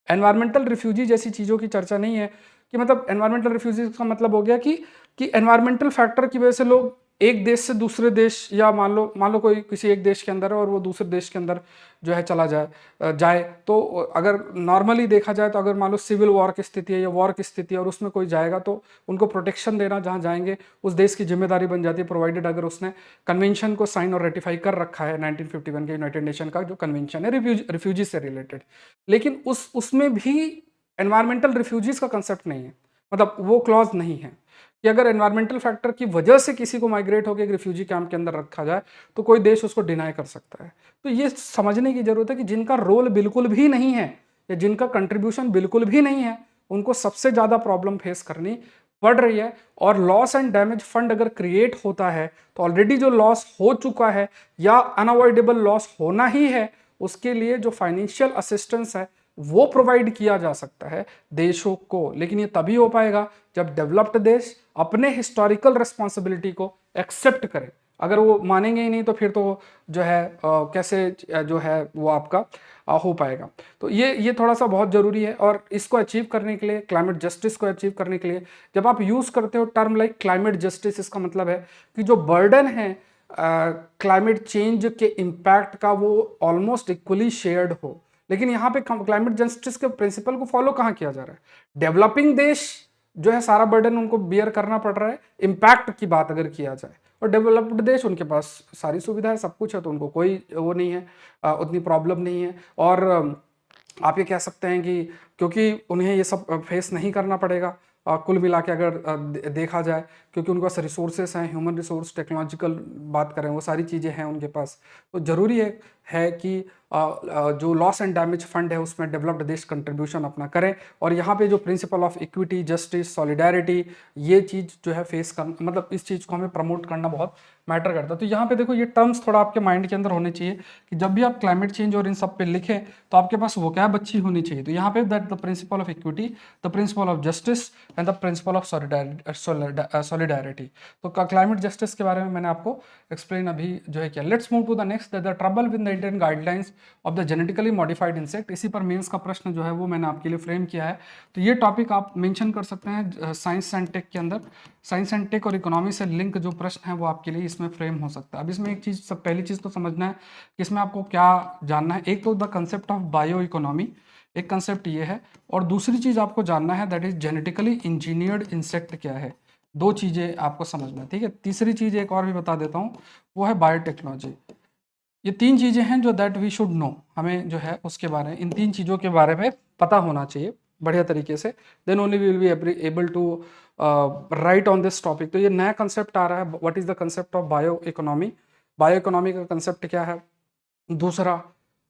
एनवायरमेंटल रिफ्यूजी जैसी चीज़ों की चर्चा नहीं है कि मतलब एनवायरमेंटल रिफ्यूजी का मतलब हो गया कि एनवायरमेंटल फैक्टर की वजह से लोग एक देश से दूसरे देश या मान लो कोई किसी एक देश के अंदर है और वो दूसरे देश के अंदर जो है चला जाए तो अगर नॉर्मली देखा जाए तो अगर मान लो सिविल वॉर की स्थिति है या वॉर की स्थिति है और उसमें कोई जाएगा तो उनको प्रोटेक्शन देना जहाँ जाएंगे उस देश की जिम्मेदारी बन जाती है, प्रोवाइडेड अगर उसने कन्वेंशन को साइन और रेटिफाई कर रखा है 1951 के यूनाइटेड नेशन का जो कन्वेंशन है रिफ्यूजी से रिलेटेड। लेकिन उसमें भी एनवायरमेंटल रिफ्यूजीज का कंसेप्ट नहीं है, मतलब वो क्लॉज नहीं है कि अगर एनवायरमेंटल फैक्टर की वजह से किसी को माइग्रेट होकर एक रिफ्यूजी कैंप के अंदर रखा जाए तो कोई देश उसको डिनाई कर सकता है। तो ये समझने की जरूरत है कि जिनका रोल बिल्कुल भी नहीं है या जिनका कंट्रीब्यूशन बिल्कुल भी नहीं है उनको सबसे ज्यादा प्रॉब्लम फेस करनी पड़ रही है। और लॉस एंड डैमेज फंड अगर क्रिएट होता है तो ऑलरेडी जो लॉस हो चुका है या अनअवॉइडेबल लॉस होना ही है उसके लिए जो फाइनेंशियल असिस्टेंस है वो प्रोवाइड किया जा सकता है देशों को। लेकिन ये तभी हो पाएगा जब डेवलप्ड देश अपने हिस्टोरिकल रिस्पॉन्सिबिलिटी को एक्सेप्ट करे। अगर वो मानेंगे ही नहीं तो फिर तो जो है कैसे जो है वो आपका हो पाएगा। तो ये थोड़ा सा बहुत जरूरी है। और इसको अचीव करने के लिए, क्लाइमेट जस्टिस को अचीव करने के लिए जब आप यूज करते हो टर्म लाइक क्लाइमेट जस्टिस, इसका मतलब है कि जो बर्डन है क्लाइमेट चेंज के इम्पैक्ट का वो ऑलमोस्ट इक्वली शेयर्ड हो। लेकिन यहाँ पे क्लाइमेट जस्टिस के प्रिंसिपल को फॉलो कहाँ किया जा रहा है? डेवलपिंग देश जो है सारा बर्डन उनको बियर करना पड़ रहा है इम्पैक्ट की बात अगर किया जाए, और डेवलप्ड देश उनके पास सारी सुविधा है, सब कुछ है, तो उनको कोई वो नहीं है, उतनी प्रॉब्लम नहीं है। और आप ये कह सकते हैं कि क्योंकि उन्हें ये सब फेस नहीं करना पड़ेगा कुल मिला के अगर देखा जाए, क्योंकि उनके पास रिसोर्सेस हैं, ह्यूमन रिसोर्स, टेक्नोलॉजिकल बात करें वो सारी चीज़ें हैं उनके पास। तो ज़रूरी है कि जो लॉस एंड डैमेज फंड है उसमें डेवलप्ड देश कंट्रीब्यूशन अपना करें। और यहाँ पे जो principle of equity, justice, solidarity, ये चीज़ जो है फेस करना, मतलब इस चीज़ को हमें प्रमोट करना बहुत मैटर करता है। तो यहाँ पे देखो ये टर्म्स थोड़ा आपके माइंड के अंदर होने चाहिए कि जब भी आप क्लाइमेट चेंज और इन सब पे लिखें तो आपके पास वोकैब अच्छी होनी चाहिए। तो यहाँ पे that the principle of equity, the principle of justice and the principle of solidarity. तो क्लाइमेट जस्टिस के बारे में मैंने आपको एक्सप्लेन अभी जो है किया। Let's move to the next, the trouble with the Indian guidelines of the genetically modified insect. इसी पर मेंस का प्रश्न जो है वो मैंने आपके लिए फ्रेम किया है। तो ये टॉपिक आप मेंशन कर सकते हैं साइंस एंड टेक के अंदर। साइंस एंड टेक और इकोनॉमी से लिंक जो प्रश्न है वो आपके लिए इसमें फ्रेम हो सकता है। अब इसमें एक चीज़, सब पहली चीज़ तो समझना है कि इसमें आपको क्या जानना है। एक तो the concept of bio economy, एक कंसेप्ट ये है, और दूसरी चीज़ आपको जानना है that is genetically engineered insect क्या है। दो चीज़ें आपको समझना है, ठीक है। तीसरी चीज़ एक और भी बता देता हूँ, वो है बायोटेक्नोलॉजी। ये तीन चीज़ें हैं जो दैट वी शुड नो, हमें जो है उसके बारे में, इन तीन चीज़ों के बारे में पता होना चाहिए बढ़िया तरीके से। Then only we will be able to write on this topic. तो ये नया कंसेप्ट आ रहा है, what is the concept of bio economy. Bio economy का कंसेप्ट क्या है, दूसरा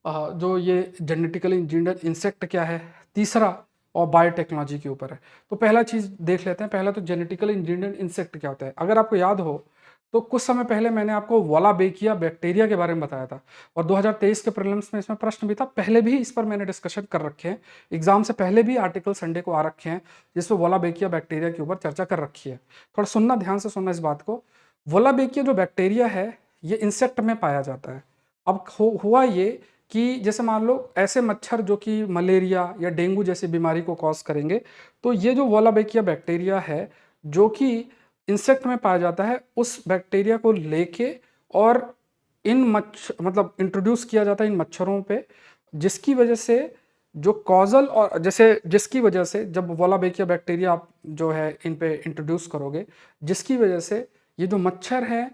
जो ये जेनेटिकली इंजीनियर्ड इंसेक्ट क्या है, तीसरा और बायोटेक्नोलॉजी के ऊपर है। तो पहला चीज़ देख लेते हैं। पहला तो जेनेटिकली इंजीनियर्ड इंसेक्ट क्या होता है। अगर आपको याद हो तो कुछ समय पहले मैंने आपको वोलाबेकिया बैक्टीरिया के बारे में बताया था, और 2023 के प्रीलिम्स में इसमें प्रश्न भी था। पहले भी इस पर मैंने डिस्कशन कर रखे हैं, एग्जाम से पहले भी आर्टिकल संडे को आ रखे हैं जिसमें वोलाबेकिया बैक्टीरिया के ऊपर चर्चा कर रखी है। थोड़ा सुनना, ध्यान से सुनना इस बात को। वोलाबेकिया जो बैक्टीरिया है ये इंसेक्ट में पाया जाता है। अब हुआ ये कि जैसे मान लो ऐसे मच्छर जो कि मलेरिया या डेंगू जैसी बीमारी को कॉज करेंगे, तो ये जो वोलाबेकिया बैक्टीरिया है जो कि इंसेक्ट में पाया जाता है, उस बैक्टीरिया को लेके और इन मतलब इंट्रोड्यूस किया जाता है इन मच्छरों पे जिसकी वजह से जो कॉजल और जैसे जिसकी वजह से जब वोलाबेकिया बैक्टीरिया आप जो है इन पे इंट्रोड्यूस करोगे, जिसकी वजह से ये जो मच्छर हैं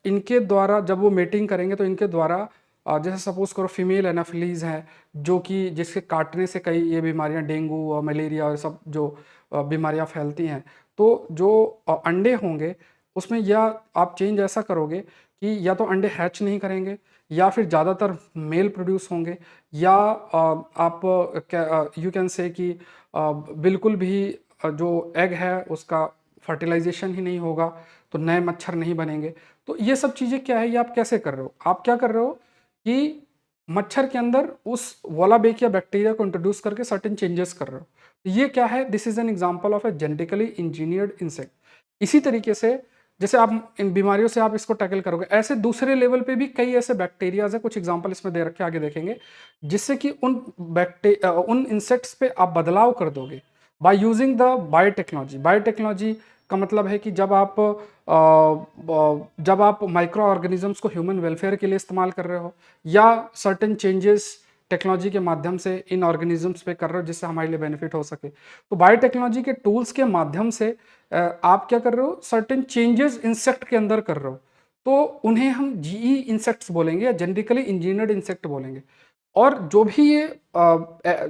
इनके द्वारा जब वो मेटिंग करेंगे तो इनके द्वारा जैसे सपोज करो फीमेल एनाफिलीज हैं जो कि जिसके काटने से कई ये बीमारियां डेंगू और मलेरिया और सब जो बीमारियां फैलती हैं। तो जो अंडे होंगे उसमें या आप चेंज ऐसा करोगे कि या तो अंडे हैच नहीं करेंगे या फिर ज़्यादातर मेल प्रोड्यूस होंगे या आप यू कैन से कि बिल्कुल भी जो एग है उसका फर्टिलाइजेशन ही नहीं होगा, तो नए मच्छर नहीं बनेंगे। तो ये सब चीज़ें क्या है, ये आप कैसे कर रहे हो? आप क्या कर रहे हो कि मच्छर के अंदर उस वोलाबेकिया बैक्टीरिया को इंट्रोड्यूस करके सर्टेन चेंजेस कर रहे हो। तो ये क्या है? This is an example of A genetically engineered insect. इसी तरीके से जैसे आप इन बीमारियों से आप इसको टैकल करोगे, ऐसे दूसरे लेवल पे भी कई ऐसे बैक्टीरियाज है, कुछ एग्जांपल इसमें दे रखे आगे देखेंगे, जिससे कि उन इंसेक्ट्स पे आप बदलाव कर दोगे by using the biotechnology. Biotechnology का मतलब है कि जब आप माइक्रो ऑर्गेनिजम्स को ह्यूमन वेलफेयर के लिए इस्तेमाल कर रहे हो या सर्टेन चेंजेस टेक्नोलॉजी के माध्यम से इन ऑर्गेनिजम्स पे कर रहे हो जिससे हमारे लिए बेनिफिट हो सके, तो बायोटेक्नोलॉजी के टूल्स के माध्यम से आप क्या कर रहे हो, सर्टेन चेंजेस इंसेक्ट के अंदर कर रहे हो, तो उन्हें हम जीई इंसेक्ट्स बोलेंगे या जेनेटिकली इंजीनियर्ड इंसेक्ट बोलेंगे। और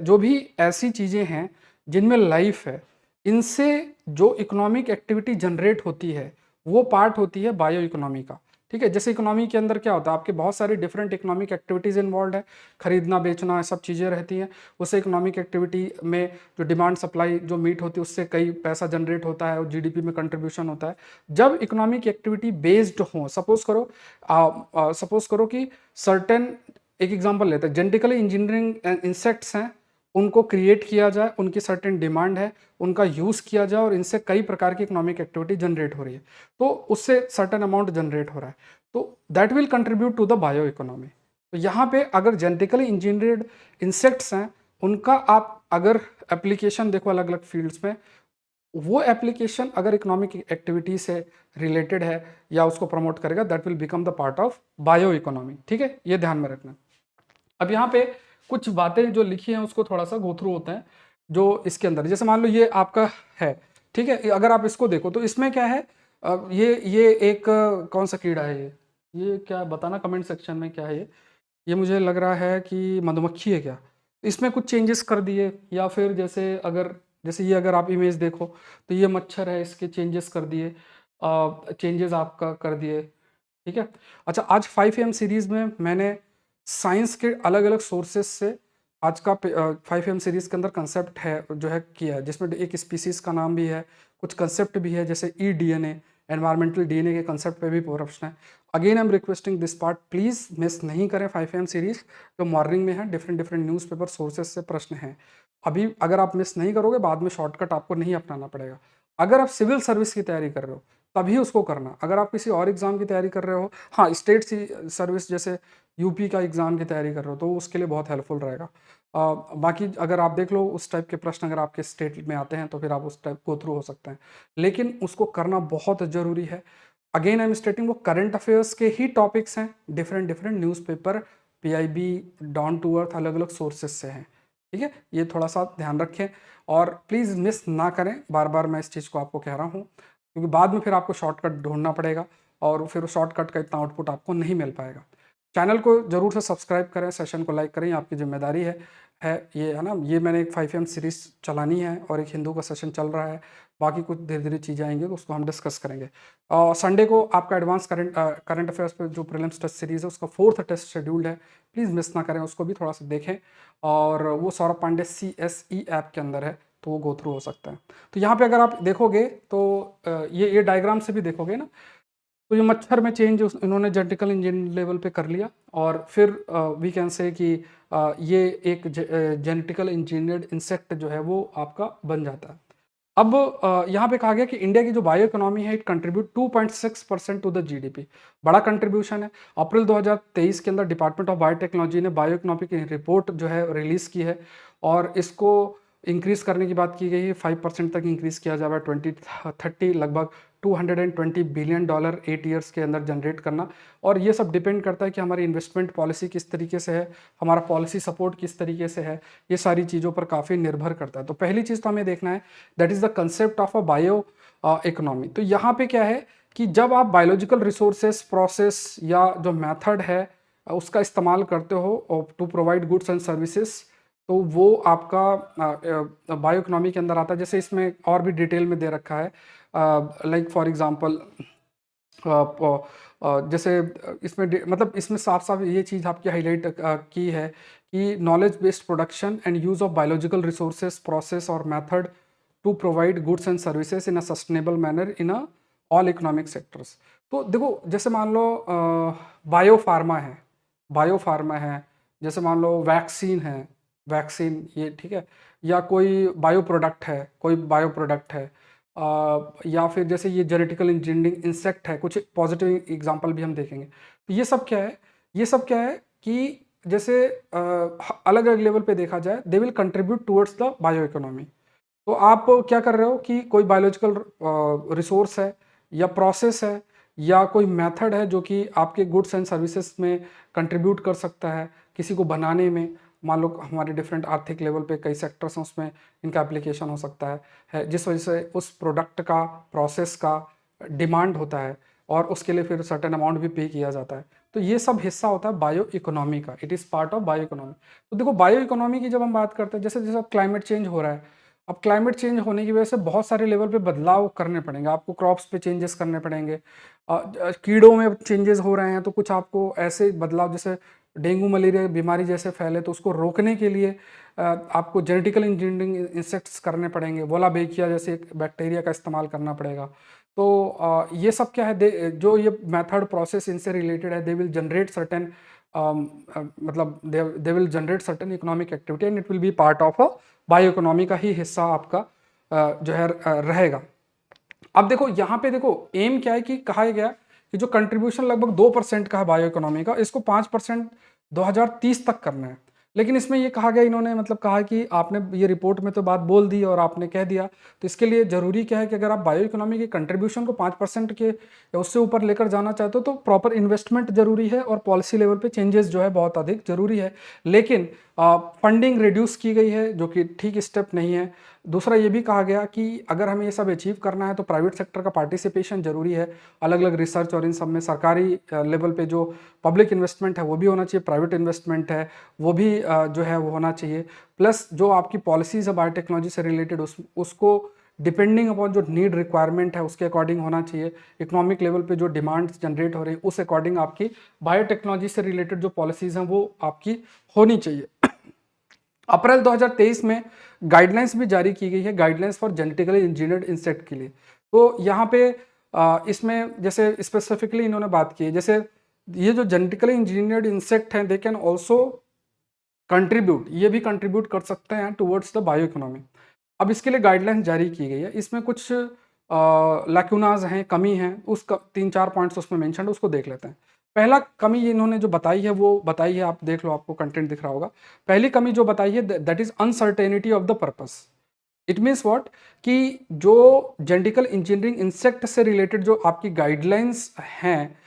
जो भी ऐसी चीजें हैं जिनमें लाइफ है, इनसे जो इकोनॉमिक एक्टिविटी जनरेट होती है वो पार्ट होती है बायो इकोनॉमी का। ठीक है, जैसे इकोनॉमी के अंदर क्या होता है, आपके बहुत सारी डिफरेंट इकोनॉमिक एक्टिविटीज इन्वॉल्व है, खरीदना बेचना सब चीज़ें रहती हैं। उससे इकोनॉमिक एक्टिविटी में जो डिमांड सप्लाई जो मीट होती है उससे कई पैसा जनरेट होता है और जीडीपी में कंट्रीब्यूशन होता है। जब इकोनॉमिक एक्टिविटी बेस्ड हो, सपोज करो कि सर्टेन, एक एग्जांपल लेते हैं, जेनेटिकली इंजीनियरिंग इंसेक्ट्स हैं, उनको क्रिएट किया जाए, उनकी सर्टेन डिमांड है, उनका यूज़ किया जाए और इनसे कई प्रकार की इकोनॉमिक एक्टिविटी जनरेट हो रही है, तो उससे सर्टेन अमाउंट जनरेट हो रहा है, तो that will contribute to the bio economy. तो यहाँ पे अगर जेनेटिकली इंजीनियर्ड इंसेक्ट्स हैं, उनका आप अगर एप्लीकेशन देखो अलग अलग फील्ड्स में, वो एप्लीकेशन अगर इकोनॉमिक एक्टिविटी से रिलेटेड है या उसको प्रमोट करेगा, that will become the part of bio economy. ठीक है, ये ध्यान में रखना। अब यहाँ पे कुछ बातें जो लिखी हैं उसको थोड़ा सा गो थ्रू होते हैं जो इसके अंदर, जैसे मान लो ये आपका है, ठीक है, अगर आप इसको देखो तो इसमें क्या है, ये एक कौन सा कीड़ा है, ये क्या बताना कमेंट सेक्शन में क्या है ये मुझे लग रहा है कि मधुमक्खी है क्या। इसमें कुछ चेंजेस कर दिए, या फिर जैसे ये अगर आप इमेज देखो तो ये मच्छर है, इसके चेंजेस कर दिए, चेंजेस आपका कर दिए। ठीक है, अच्छा, आज 5am सीरीज में मैंने साइंस के अलग अलग सोर्सेस से आज का 5am सीरीज के अंदर कंसेप्ट है जो है किया है, जिसमें एक स्पीसीज का नाम भी है, कुछ कंसेप्ट भी है, जैसे ई डीएनए, एनवायरमेंटल डीएनए के कंसेप्ट पे भी प्रश्न है। Again I am requesting this part, please miss नहीं करें 5am सीरीज जो मॉर्निंग में है, डिफरेंट डिफरेंट न्यूज़पेपर सोर्सेज से प्रश्न हैं। अभी अगर आप मिस नहीं करोगे, बाद में शॉर्टकट आपको नहीं अपनाना पड़ेगा। अगर आप सिविल सर्विस की तैयारी कर रहे हो तभी उसको करना, अगर आप किसी और एग्जाम की तैयारी कर रहे हो, हाँ स्टेट सर्विस जैसे यूपी का एग्जाम की तैयारी कर रहे हो तो उसके लिए बहुत हेल्पफुल रहेगा। बाकी अगर आप देख लो उस टाइप के प्रश्न अगर आपके स्टेट में आते हैं तो फिर आप उस टाइप गो थ्रू हो सकते हैं, लेकिन उसको करना बहुत ज़रूरी है। अगेन आई एम स्टेटिंग, वो करंट अफेयर्स के ही टॉपिक्स हैं, different different newspaper, PIB, Down to Earth अलग अलग सोर्सेज से हैं। ठीक है, ये थोड़ा सा ध्यान रखें और प्लीज़ मिस ना करें, बार बार मैं इस चीज़ को आपको कह रहा हूँ, क्योंकि बाद में फिर आपको शॉर्टकट ढूंढना पड़ेगा और फिर शॉर्टकट का इतना आउटपुट आपको नहीं मिल पाएगा। चैनल को जरूर से सब्सक्राइब करें, सेशन को लाइक करें, आपकी जिम्मेदारी है ये, है ना। ये मैंने एक 5am सीरीज चलानी है और एक हिंदू का सेशन चल रहा है, बाकी कुछ धीरे धीरे चीज़ें आएंगी तो उसको हम डिस्कस करेंगे। और संडे को आपका एडवांस करंट अफेयर्स पे जो प्रीलिम्स टेस्ट सीरीज है उसका 4th टेस्ट शेड्यूल्ड है, प्लीज़ मिस ना करें, उसको भी थोड़ा सा देखें। और वो सौरभ पांडे CSE ऐप के अंदर है तो वो गो थ्रू हो सकता है। तो यहाँ पे अगर आप देखोगे तो ये डायग्राम से भी देखोगे ना, तो ये मच्छर में चेंज इन्होंने जेनेटिकल इंजीनियरिंग लेवल पे कर लिया और फिर वी कैन से कि ये एक जेनेटिकल इंजीनियर्ड इंसेक्ट जो है वो आपका बन जाता है। अब यहाँ पे कहा गया कि इंडिया की जो बायो इकोनॉमी है it contribute 2.6% to the GDP, बड़ा कंट्रीब्यूशन है। अप्रैल 2023 के अंदर डिपार्टमेंट ऑफ बायोटेक्नोलॉजी ने बायो इकोनॉमी की रिपोर्ट जो है रिलीज की है और इंक्रीज़ करने की बात की गई है, 5% तक इंक्रीज़ किया जाएगा 2030, लगभग $220 बिलियन 8 ईयर्स के अंदर जनरेट करना। और ये सब डिपेंड करता है कि हमारी इन्वेस्टमेंट पॉलिसी किस तरीके से है, हमारा पॉलिसी सपोर्ट किस तरीके से है, ये सारी चीज़ों पर काफ़ी निर्भर करता है। तो पहली चीज़ तो हमें देखना है, that is the concept of a bio economy. तो यहाँ पे क्या है कि जब आप बायोलॉजिकल रिसोर्सेस, प्रोसेस या जो मेथड है उसका इस्तेमाल करते हो to provide goods and services, तो वो आपका बायो इकोनॉमी के अंदर आता है। जैसे इसमें और भी डिटेल में दे रखा है, लाइक फॉर एग्जांपल जैसे इसमें मतलब इसमें साफ साफ ये चीज़ आपकी हाईलाइट की है कि knowledge based production and use of biological resources, process और method to provide goods and services in a sustainable manner in a all economic sectors. तो देखो जैसे मान लो बायो फार्मा है, बायो फार्मा है, जैसे मान लो वैक्सीन है, वैक्सीन ये ठीक है, या कोई बायो प्रोडक्ट है, कोई बायो प्रोडक्ट है, या फिर जैसे ये जेनेटिकल इंजीनियरिंग इंसेक्ट है, कुछ पॉजिटिव एग्जांपल भी हम देखेंगे। तो ये सब क्या है, ये सब क्या है कि जैसे अलग अलग लेवल पे देखा जाए, they will contribute towards the bio economy. तो आप क्या कर रहे हो कि कोई बायोलॉजिकल रिसोर्स है या प्रोसेस है या कोई मेथड है जो कि आपके गुड्स एंड सर्विसेज में कंट्रीब्यूट कर सकता है किसी को बनाने में। मान लो हमारे डिफरेंट आर्थिक लेवल पे कई सेक्टर्स हैं, उसमें इनका एप्लीकेशन हो सकता है जिस वजह से उस प्रोडक्ट का, प्रोसेस का डिमांड होता है और उसके लिए फिर सर्टेन अमाउंट भी पे किया जाता है। तो ये सब हिस्सा होता है बायो इकोनॉमी का, it is part of bio economy. तो देखो बायो इकोनॉमी की जब हम बात करते हैं, जैसे जैसे क्लाइमेट चेंज हो रहा है, अब क्लाइमेट चेंज होने की वजह से बहुत सारे लेवल पे बदलाव करने पड़ेंगे आपको, क्रॉप्स पे चेंजेस करने पड़ेंगे, कीड़ों में चेंजेस हो रहे हैं तो कुछ आपको ऐसे बदलाव, जैसे डेंगू मलेरिया बीमारी जैसे फैले तो उसको रोकने के लिए आपको जेनेटिकल इंजीनियरिंग इंसेक्ट्स करने पड़ेंगे, वोलाबेकिया जैसे एक बैक्टीरिया का इस्तेमाल करना पड़ेगा। तो ये सब क्या है, जो ये मेथड प्रोसेस इनसे रिलेटेड है, दे विल जनरेट सर्टेन मतलब they will generate certain economic activity and it will be part of a bio economy का ही हिस्सा आपका जो है रहेगा। अब देखो यहाँ पे देखो एम क्या है कि कहा गया कि जो कंट्रीब्यूशन लगभग 2% का है बायो इकोनॉमी का, इसको 5% 2030 तक करना है। लेकिन इसमें ये कहा गया, इन्होंने मतलब कहा कि आपने ये रिपोर्ट में तो बात बोल दी और आपने कह दिया, तो इसके लिए जरूरी क्या है कि अगर आप बायो इकोनॉमी के कंट्रीब्यूशन को 5% के या उससे ऊपर लेकर जाना चाहते हो तो प्रॉपर इन्वेस्टमेंट जरूरी है और पॉलिसी लेवल पे चेंजेस जो है बहुत अधिक जरूरी है। लेकिन फंडिंग रिड्यूस की गई है जो कि ठीक स्टेप नहीं है। दूसरा ये भी कहा गया कि अगर हमें ये सब अचीव करना है तो प्राइवेट सेक्टर का पार्टिसिपेशन जरूरी है, अलग अलग रिसर्च और इन सब में सरकारी लेवल पे जो पब्लिक इन्वेस्टमेंट है वो भी होना चाहिए, प्राइवेट इन्वेस्टमेंट है वो भी जो है वो होना चाहिए। प्लस जो आपकी पॉलिसीज है बायोटेक्नोलॉजी से रिलेटेड उसको डिपेंडिंग अपॉन जो नीड रिक्वायरमेंट है उसके अकॉर्डिंग होना चाहिए। इकोनॉमिक लेवल पे जो डिमांड्स जनरेट हो रही है उस अकॉर्डिंग आपकी बायोटेक्नोलॉजी से रिलेटेड जो पॉलिसीज हैं वो आपकी होनी चाहिए। अप्रैल 2023 में गाइडलाइंस भी जारी की गई है, guidelines for genetically engineered insect के लिए। तो यहाँ पे इसमें जैसे स्पेसिफिकली इन्होंने बात की है, जैसे ये जो जेनेटिकली इंजीनियर्ड इंसेक्ट हैं दे कैन ऑल्सो कंट्रीब्यूट, ये भी कंट्रीब्यूट कर सकते हैं टुवर्ड्स द बायो इकोनॉमी। अब इसके लिए गाइडलाइंस जारी की गई है, इसमें कुछ लैक्यूनाज हैं, कमी है, उस 3-4 पॉइंट्स उसमें मेंशन है, उसको देख लेते हैं। पहला कमी ये इन्होंने जो बताई है वो बताई है, आप देख लो, आपको कंटेंट दिख रहा होगा। पहली कमी जो बताई है that is uncertainty of the purpose. It means what कि जो जेनेटिकल इंजीनियरिंग इंसेक्ट से रिलेटेड जो आपकी गाइडलाइंस हैं,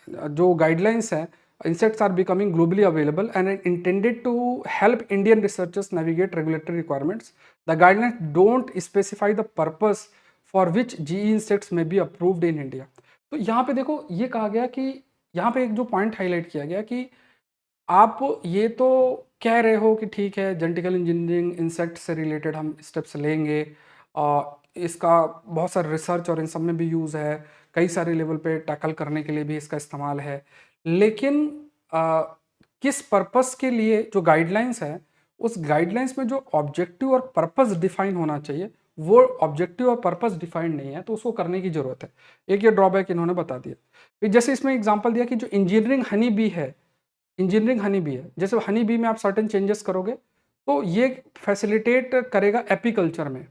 जो गाइडलाइंस हैं, insects are becoming globally available and are intended to help Indian researchers navigate regulatory requirements. The guidelines don't specify the purpose for which GE insects may be approved in India. तो यहाँ पे देखो ये कहा गया कि यहाँ पे एक जो पॉइंट हाईलाइट किया गया कि आप ये तो कह रहे हो कि ठीक है जेनेटिकल इंजीनियरिंग इंसेक्ट से रिलेटेड हम स्टेप्स लेंगे, इसका बहुत सारा रिसर्च और इन सब में भी यूज़ है, कई सारे लेवल पे टैकल करने के लिए भी इसका इस्तेमाल है। लेकिन किस पर्पस के लिए जो गाइडलाइंस है, उस गाइडलाइंस में जो ऑब्जेक्टिव और पर्पस डिफाइन होना चाहिए वो ऑब्जेक्टिव और पर्पस डिफाइंड नहीं है, तो उसको करने की जरूरत है। एक ये ड्रॉबैक इन्होंने बता दिया। फिर जैसे इसमें एग्जांपल दिया कि जो इंजीनियरिंग हनी बी है, इंजीनियरिंग हनी बी है, जैसे हनी बी में आप सर्टेन चेंजेस करोगे तो ये फैसिलिटेट करेगा एपीकल्चर में।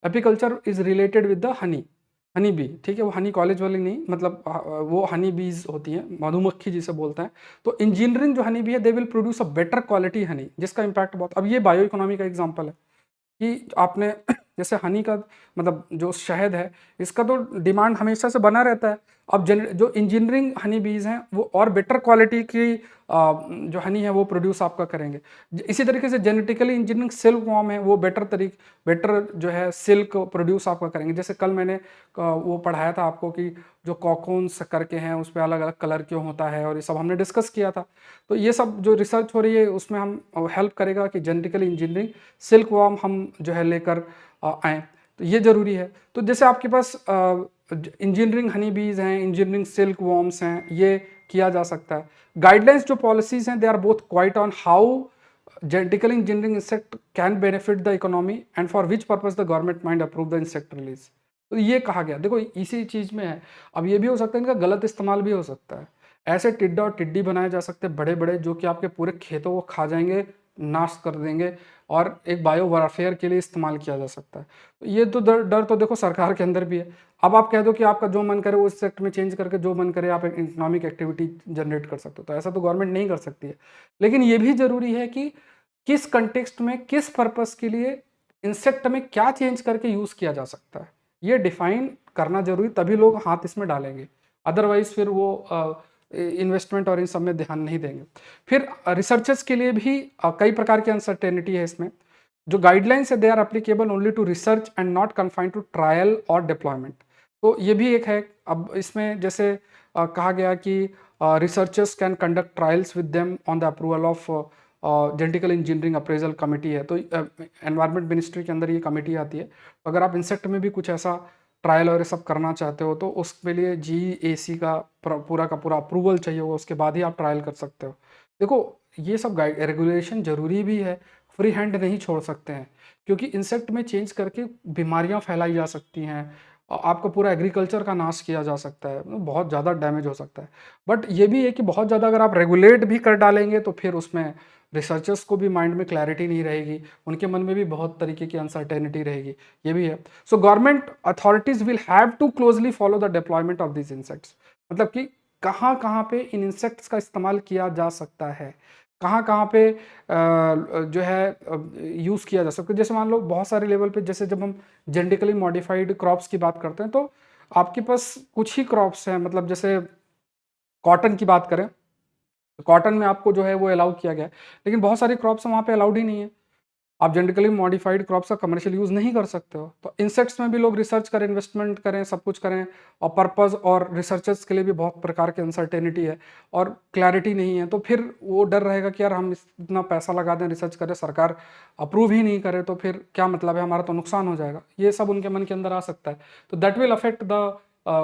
Apiculture is related with the honey, honey bee, ठीक है, वो हनी कॉलेज वाली नहीं, मतलब वो हनी बीज होती हैं, मधुमक्खी जिसे बोलते हैं। तो इंजीनियरिंग जो हनी बी है they will produce a better quality Honey जिसका इंपैक्ट बहुत, अब ये बायो इकोनॉमी का एग्जांपल है। कि आपने जैसे हनी का मतलब जो शहद है, इसका तो डिमांड हमेशा से बना रहता है। अब जो इंजीनियरिंग हनी बीज हैं वो और बेटर क्वालिटी की जो हनी है वो प्रोड्यूस आपका करेंगे। इसी तरीके से जेनेटिकली इंजीनियरिंग सिल्क वॉर्म है, वो बेटर जो है सिल्क प्रोड्यूस आपका करेंगे। जैसे कल मैंने वो पढ़ाया था आपको कि जो कॉकून्स करके हैं उस पर अलग अलग कलर क्यों होता है, और ये सब हमने डिस्कस किया था। तो ये सब जो रिसर्च हो रही है उसमें हम हेल्प करेगा कि जेनेटिकली इंजीनियरिंग सिल्क वॉर्म हम जो है लेकर आएँ, तो ये ज़रूरी है। तो जैसे आपके पास इंजीनियरिंग हनी बीज हैं, इंजीनियरिंग सिल्क वॉर्म्स हैं, ये किया जा सकता है। गाइडलाइंस जो पॉलिसीज हैं they are both quiet on how genetically engineering insect can benefit the economy and for which purpose the government might approve the insect release। तो ये कहा गया, देखो इसी चीज में है। अब ये भी हो सकता है इनका गलत इस्तेमाल भी हो सकता है। ऐसे टिड्डा और टिड्डी बनाए जा सकते हैं बड़े बड़े, जो कि आपके पूरे खेतों को खा जाएंगे, नाश कर देंगे, और एक बायो वारफेयर के लिए इस्तेमाल किया जा सकता है। तो ये तो डर तो देखो सरकार के अंदर भी है। अब आप कह दो कि आपका जो मन करे वो इस सेक्टर में चेंज करके जो मन करे आप इकोनॉमिक एक्टिविटी जनरेट कर सकते हो, तो ऐसा तो गवर्नमेंट नहीं कर सकती है। लेकिन ये भी जरूरी है कि किस कंटेक्स्ट में किस पर्पस के लिए इंसेक्ट में क्या चेंज करके यूज किया जा सकता है, ये डिफाइन करना जरूरी, तभी लोग हाथ इसमें डालेंगे। अदरवाइज फिर वो इन्वेस्टमेंट और इन सब में ध्यान नहीं देंगे। फिर रिसर्चर्स के लिए भी कई प्रकार की अनसर्टेनिटी है इसमें। जो गाइडलाइंस है they are applicable only to research and not confined to trial और डिप्लॉयमेंट। तो ये भी एक है। अब इसमें जैसे कहा गया कि researchers can conduct trials with them on the approval of genetical engineering appraisal committee है। तो एनवायरमेंट मिनिस्ट्री के अंदर ये कमेटी आती है। तो अगर आप इंसेक्ट में भी कुछ ऐसा ट्रायल और ये सब करना चाहते हो तो उसके लिए GAC का पूरा अप्रूवल चाहिए होगा, उसके बाद ही आप ट्रायल कर सकते हो। देखो ये सब गाइड रेगुलेशन जरूरी भी है, फ्री हैंड नहीं छोड़ सकते हैं, क्योंकि इंसेक्ट में चेंज करके बीमारियां फैलाई जा सकती हैं, आपका पूरा एग्रीकल्चर का नाश किया जा सकता है, बहुत ज़्यादा डैमेज हो सकता है। बट ये भी है कि बहुत ज़्यादा अगर आप रेगुलेट भी कर डालेंगे तो फिर उसमें रिसर्चर्स को भी माइंड में क्लैरिटी नहीं रहेगी, उनके मन में भी बहुत तरीके की अनसर्टेनिटी रहेगी, ये भी है। So government authorities will have to closely follow the deployment of this insects. मतलब कि कहाँ कहाँ पे इन इंसेक्ट्स का इस्तेमाल किया जा सकता है, कहाँ कहाँ पे जो है यूज़ किया जा सकता है। जैसे मान लो बहुत सारे लेवल पे, जैसे जब हम जेनेटिकली मॉडिफाइड क्रॉप्स की बात करते हैं तो आपके पास कुछ ही क्रॉप्स हैं। मतलब जैसे कॉटन की बात करें तो कॉटन में आपको जो है वो अलाउ किया गया है, लेकिन बहुत सारी क्रॉप्स वहाँ पे अलाउड ही नहीं है। आप जेनेटिकली मॉडिफाइड क्रॉप्स का कमर्शियल यूज नहीं कर सकते हो। तो इंसेक्ट्स में भी लोग रिसर्च करें, इन्वेस्टमेंट करें, सब कुछ करें, और पर्पस और रिसर्चर्स के लिए भी बहुत प्रकार की अनसर्टेनिटी है और क्लैरिटी नहीं है। तो फिर वो डर रहेगा कि यार हम इतना पैसा लगा दें, रिसर्च करें, सरकार अप्रूव ही नहीं करे तो फिर क्या मतलब है, हमारा तो नुकसान हो जाएगा। ये सब उनके मन के अंदर आ सकता है। तो that will affect the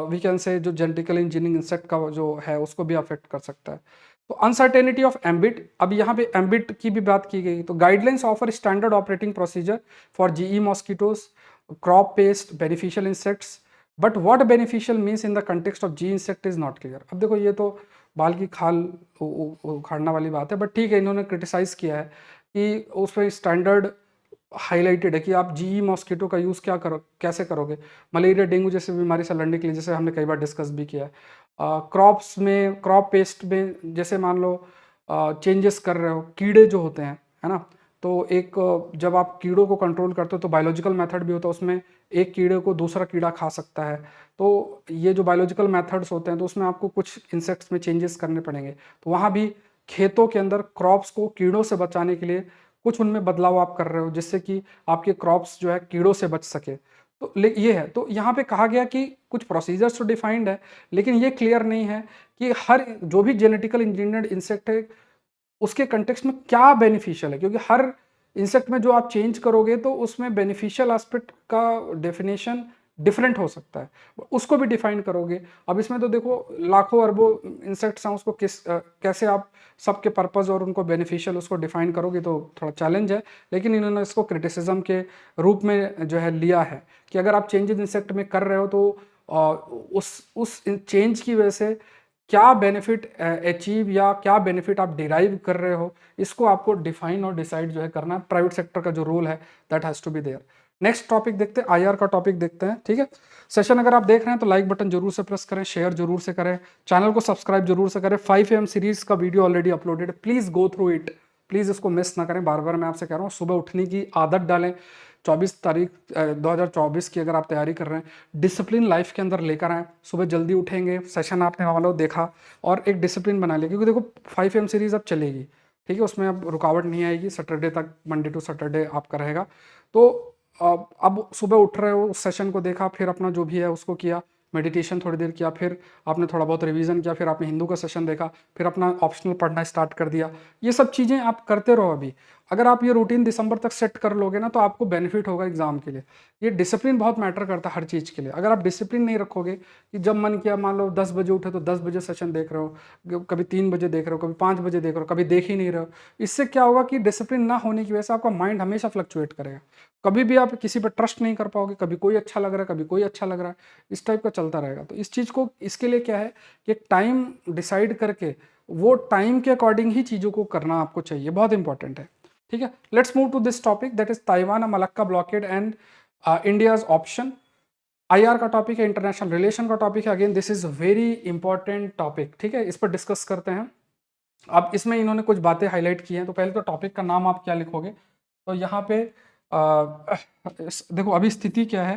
we can say जो जेनेटिकल इंजीनियरिंग इंसेक्ट का जो है उसको भी अफेक्ट कर सकता है। तो अनसर्टेनिटी ऑफ एम्बिट, अब यहाँ पे एम्बिट की भी बात की गई। तो guidelines offer standard operating procedure for GE mosquitoes, crop pest, beneficial insects, but what beneficial means in the context of GE insect is not clear. अब देखो ये तो बाल की खाल उखाड़ना वाली बात है, बट ठीक है, इन्होंने क्रिटिसाइज किया है कि उस पर स्टैंडर्ड हाईलाइटेड है कि आप GE मॉस्किटो का यूज़ क्या करो, कैसे करोगे मलेरिया डेंगू जैसे बीमारी से लड़ने के लिए, जैसे हमने कई बार डिस्कस भी किया है। क्रॉप्स में, क्रॉप पेस्ट में जैसे मान लो चेंजेस कर रहे हो, कीड़े जो होते हैं, है ना, तो एक जब आप कीड़ों को कंट्रोल करते हो तो बायोलॉजिकल मेथड भी होता है, उसमें एक कीड़े को दूसरा कीड़ा खा सकता है। तो ये जो बायोलॉजिकल मेथड्स होते हैं तो उसमें आपको कुछ इंसेक्ट्स में चेंजेस करने पड़ेंगे। तो वहाँ भी खेतों के अंदर क्रॉप्स को कीड़ों से बचाने के लिए कुछ उनमें बदलाव आप कर रहे हो, जिससे कि आपके क्रॉप्स जो है कीड़ों से बच सके। तो ये है। तो यहाँ पे कहा गया कि कुछ प्रोसीजर्स तो डिफाइंड है, लेकिन ये क्लियर नहीं है कि हर जो भी जेनेटिकल इंजीनियर्ड इंसेक्ट है उसके कंटेक्स्ट में क्या बेनिफिशियल है, क्योंकि हर इंसेक्ट में जो आप चेंज करोगे तो उसमें बेनिफिशियल एस्पेक्ट का डेफिनेशन डिफरेंट हो सकता है, उसको भी डिफाइन करोगे। अब इसमें तो देखो लाखों अरबों इंसेक्ट्स हैं, उसको कैसे आप सबके पर्पस और उनको बेनिफिशियल उसको डिफाइन करोगे, तो थोड़ा चैलेंज है। लेकिन इन्होंने इसको क्रिटिसिज्म के रूप में जो है लिया है कि अगर आप चेंजेस इंसेक्ट में कर रहे हो तो उस चेंज की वजह से क्या बेनिफिट अचीव या क्या बेनिफिट आप डिराइव कर रहे हो, इसको आपको डिफाइन और डिसाइड जो है करना है। प्राइवेट सेक्टर का जो रोल है that has to be there. Next topic देखते हैं, IR का टॉपिक देखते हैं, ठीक है। सेशन अगर आप देख रहे हैं तो लाइक बटन जरूर से प्रेस करें, शेयर जरूर से करें, चैनल को सब्सक्राइब जरूर से करें। 5 AM सीरीज का वीडियो ऑलरेडी अपलोडेड है, please go through it, please इसको मिस ना करें। बार बार मैं आपसे कह रहा हूँ सुबह उठने की आदत डालें, 24 तारीख 2024 की अगर आप तैयारी कर रहे हैं, डिसिप्लिन लाइफ के अंदर लेकर आएँ। सुबह जल्दी उठेंगे, सेशन आपने मान लो देखा और एक डिसिप्लिन बना लिया, क्योंकि देखो 5 AM सीरीज़ अब चलेगी, ठीक है? उसमें अब रुकावट नहीं आएगी, सैटरडे तक, मंडे टू सैटरडे आपका रहेगा। तो अब सुबह उठ रहे हो, उस सेशन को देखा, फिर अपना जो भी है उसको किया, मेडिटेशन थोड़ी देर किया, फिर आपने थोड़ा बहुत रिवीजन किया, फिर आपने हिंदू का सेशन देखा, फिर अपना ऑप्शनल पढ़ना स्टार्ट कर दिया। ये सब चीज़ें आप करते रहो अभी। अगर आप ये रूटीन दिसंबर तक सेट कर लोगे ना, तो आपको बेनिफिट होगा एग्जाम के लिए। ये डिसिप्लिन बहुत मैटर करता है हर चीज़ के लिए। अगर आप डिसिप्लिन नहीं रखोगे कि जब मन किया, मान लो 10 बजे उठे तो 10 बजे सेशन देख रहे हो, कभी 3 बजे देख रहे हो, कभी 5 बजे देख रहे हो, कभी देख ही नहीं रहे हो, इससे क्या होगा कि डिसिप्लिन ना होने की वजह से आपका माइंड हमेशा फ्लक्चुएट करेगा। कभी भी आप किसी पर ट्रस्ट नहीं कर पाओगे, कभी कोई अच्छा लग रहा है, कभी कोई अच्छा लग रहा है, इस टाइप का चलता रहेगा। तो इस चीज़ को, इसके लिए क्या है कि एक टाइम डिसाइड करके वो टाइम के अकॉर्डिंग ही चीज़ों को करना आपको चाहिए, बहुत इंपॉर्टेंट है। ठीक है, let's move to this topic, that is Taiwan Malacca blockade and India's option. IR का टॉपिक है, इंटरनेशनल रिलेशन का टॉपिक है। Again this is very important topic, ठीक है, इस पर डिस्कस करते हैं। अब इसमें इन्होंने कुछ बातें हाईलाइट की हैं। तो पहले तो टॉपिक का नाम आप क्या लिखोगे, तो यहाँ पे देखो अभी स्थिति क्या है